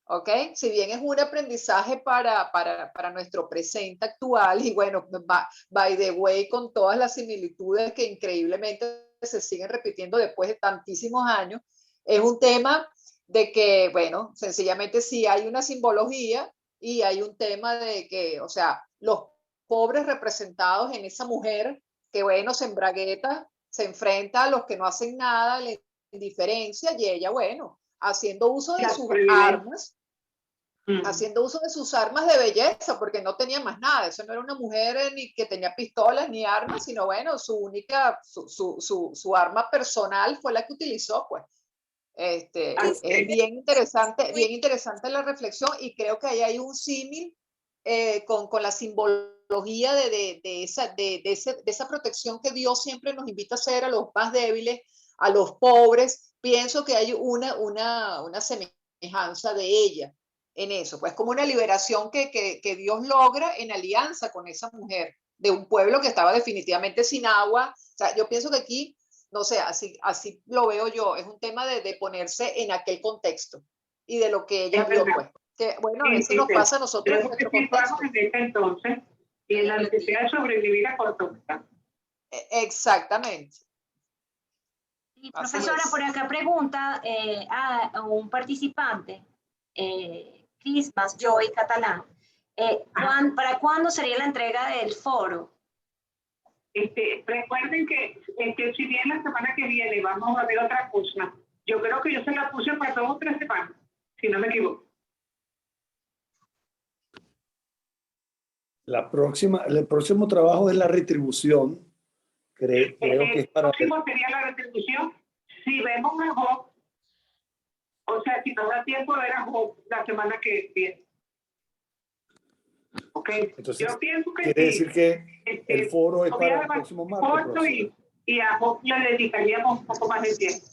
¿ok? Si bien es un aprendizaje para nuestro presente actual y bueno, by the way, con todas las similitudes que increíblemente se siguen repitiendo después de tantísimos años, es un tema de que, bueno, sencillamente sí hay una simbología y hay un tema de que, o sea, los pobres representados en esa mujer que, bueno, se embragueta, se enfrenta a los que no hacen nada, la indiferencia, y ella, bueno, haciendo uso de sus armas, haciendo uso de sus armas de belleza, porque no tenía más nada, eso no era una mujer ni que tenía pistolas ni armas, sino bueno, su arma personal fue la que utilizó, pues. Es bien interesante la reflexión y creo que ahí hay un símil con la simbología de esa protección que Dios siempre nos invita a hacer a los más débiles, a los pobres. Pienso que hay una semejanza de ella en eso, pues como una liberación que Dios logra en alianza con esa mujer de un pueblo que estaba definitivamente sin agua. O sea, yo pienso que aquí No sé, así lo veo yo. Es un tema de ponerse en aquel contexto y de lo que ella Es vio, verdad. pues. Que, bueno, Sí, eso sí, nos sí. pasa a nosotros en Tenemos que nuestro situarnos contexto. en ese entonces y en la necesidad de sobrevivir a corto plazo. Exactamente. Y, Así profesora, es. por acá pregunta a un participante, Christmas Joy Catalán, ¿para cuándo sería la entrega del foro? Recuerden que si bien la semana que viene vamos a ver otra cosa, yo creo que yo se la puse para 2 o 3 semanas, si no me equivoco. El próximo trabajo es la retribución. Creo que es para... El próximo sería la retribución. Si vemos a Job, o sea, si nos da tiempo de ver a Job la semana que viene. Ok, Entonces, yo pienso que quiere decir que el foro es para el obviamente, próximo martes. y a Job le dedicaríamos un poco más de tiempo.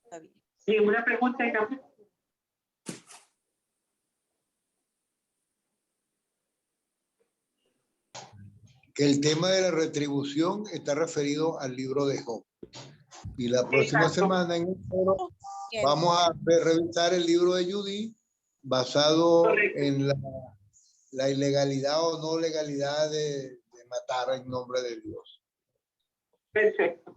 Está bien. ¿Y una pregunta? Que el tema de la retribución está referido al libro de Job. Y la próxima Exacto. semana en el foro Bien. vamos a revisar el libro de Judy basado Correcto. en la ilegalidad o no legalidad de matar en nombre de Dios. Perfecto.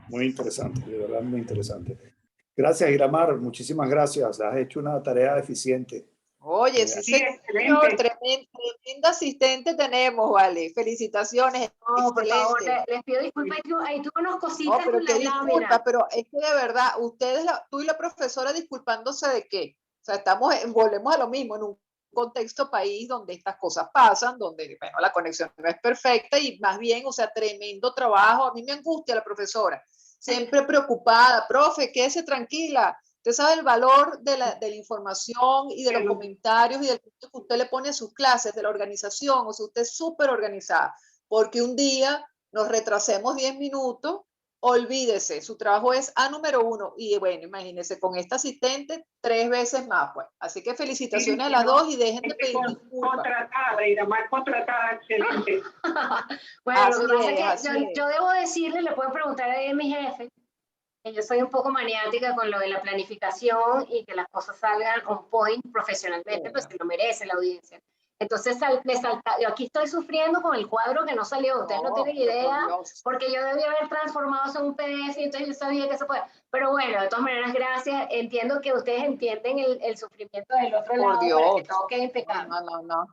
Muy interesante, de verdad muy interesante. Gracias, Iramar, muchísimas gracias. Has hecho una tarea eficiente. Oye, sí, Sí, señor, excelente. tremendo asistente tenemos, vale. Felicitaciones, No, por favor, excelente. les pido disculpas, ahí tuve unas No, cositas pero con qué las disculpa, láminas. pero es que de verdad, ustedes, tú y la profesora disculpándose de qué. O sea, volvemos a lo mismo, en un contexto país donde estas cosas pasan, donde, bueno, la conexión no es perfecta y más bien, o sea, tremendo trabajo. A mí me angustia la profesora, siempre preocupada. Profe, quédese tranquila. Usted sabe el valor de la información y de los comentarios y del punto que usted le pone a sus clases, de la organización. O sea, usted es súper organizada, porque un día nos retrasemos 10 minutos, olvídese, su trabajo es A número 1. Y bueno, imagínese, con esta asistente 3 veces más, pues. Así que felicitaciones a las dos y dejen de pedir disculpas. Contratada, y la más contratada, excelente. Bueno, lo que pasa es, es que yo debo decirle, le pueden preguntar a mi jefe, que yo soy un poco maniática con lo de la planificación y que las cosas salgan on point profesionalmente, pues se lo merece la audiencia. Entonces yo aquí estoy sufriendo con el cuadro que no salió, ustedes no tienen idea, porque yo debía haber transformado eso en un PDF y entonces yo sabía que se puede. Pero bueno, de todas maneras, gracias. Entiendo que ustedes entienden el sufrimiento del otro lado, para que todo quede impecable. No.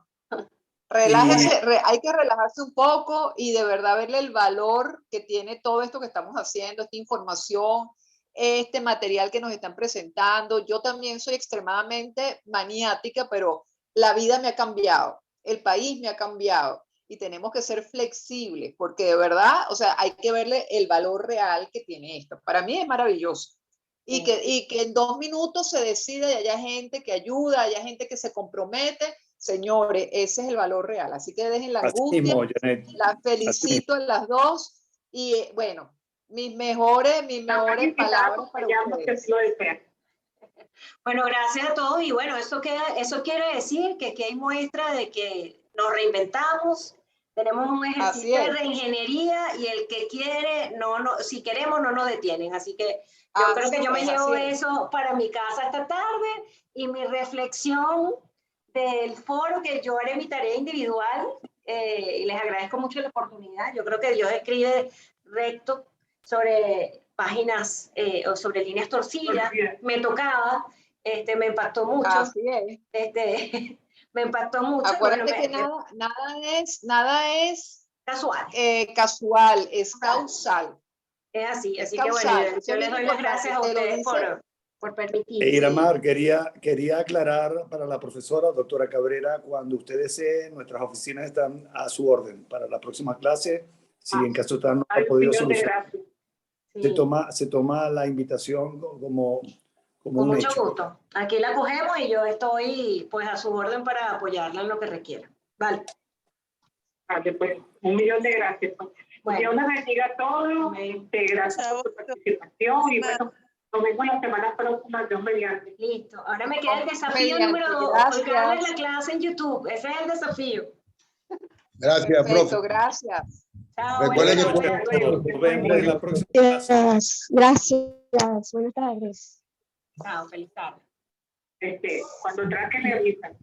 Relájese, hay que relajarse un poco y de verdad verle el valor que tiene todo esto que estamos haciendo, esta información, este material que nos están presentando. Yo también soy extremadamente maniática, pero la vida me ha cambiado, el país me ha cambiado y tenemos que ser flexibles porque de verdad, o sea, hay que verle el valor real que tiene esto. Para mí es maravilloso. Y que en 2 minutos se decida y haya gente que ayuda, haya gente que se compromete. Señores, ese es el valor real. Así que dejen la angustia. Mismo, Janet. Las felicito a las dos. Y bueno, mis mejores palabras para ustedes. Bueno, gracias a todos. Y bueno, eso quiere decir que aquí hay muestra de que nos reinventamos. Tenemos un ejercicio de reingeniería y el que quiere, si queremos, no nos detienen. Así que yo creo que yo me llevo eso para mi casa esta tarde y mi reflexión del foro, que yo haré mi tarea individual y les agradezco mucho la oportunidad. Yo creo que Dios escribe recto sobre páginas o sobre líneas torcidas. Me tocaba, me impactó mucho. Así es. Me impactó mucho. Acuérdate que nada es casual. Casual, es causal. Es así, es así causal. que bueno, yo les doy las gracias a ustedes por permitirme. Iramar, quería aclarar para la profesora, doctora Cabrera, cuando usted desee, nuestras oficinas están a su orden para la próxima clase. Si en caso tal no ha podido solucionar, se toma la invitación como con un mucho hecho. gusto. Aquí la cogemos y yo estoy pues a su orden para apoyarla en lo que requiera. Vale. Vale, pues, 1.000.000 de gracias. Bueno. Dios les bendiga a todos. Gracias por su participación y bueno, nos vemos la semana próxima, Dios mediante. Listo. Ahora me queda el desafío número 2, colgarles la clase en YouTube. Ese es el desafío. Gracias, Perfecto, profe. gracias. Chao, Recuerden que buenas Buenas noches. noches a todos. Nos vemos en la próxima clase. Gracias. Buenas tardes. Chao, feliz tarde. Cuando traten le avisan.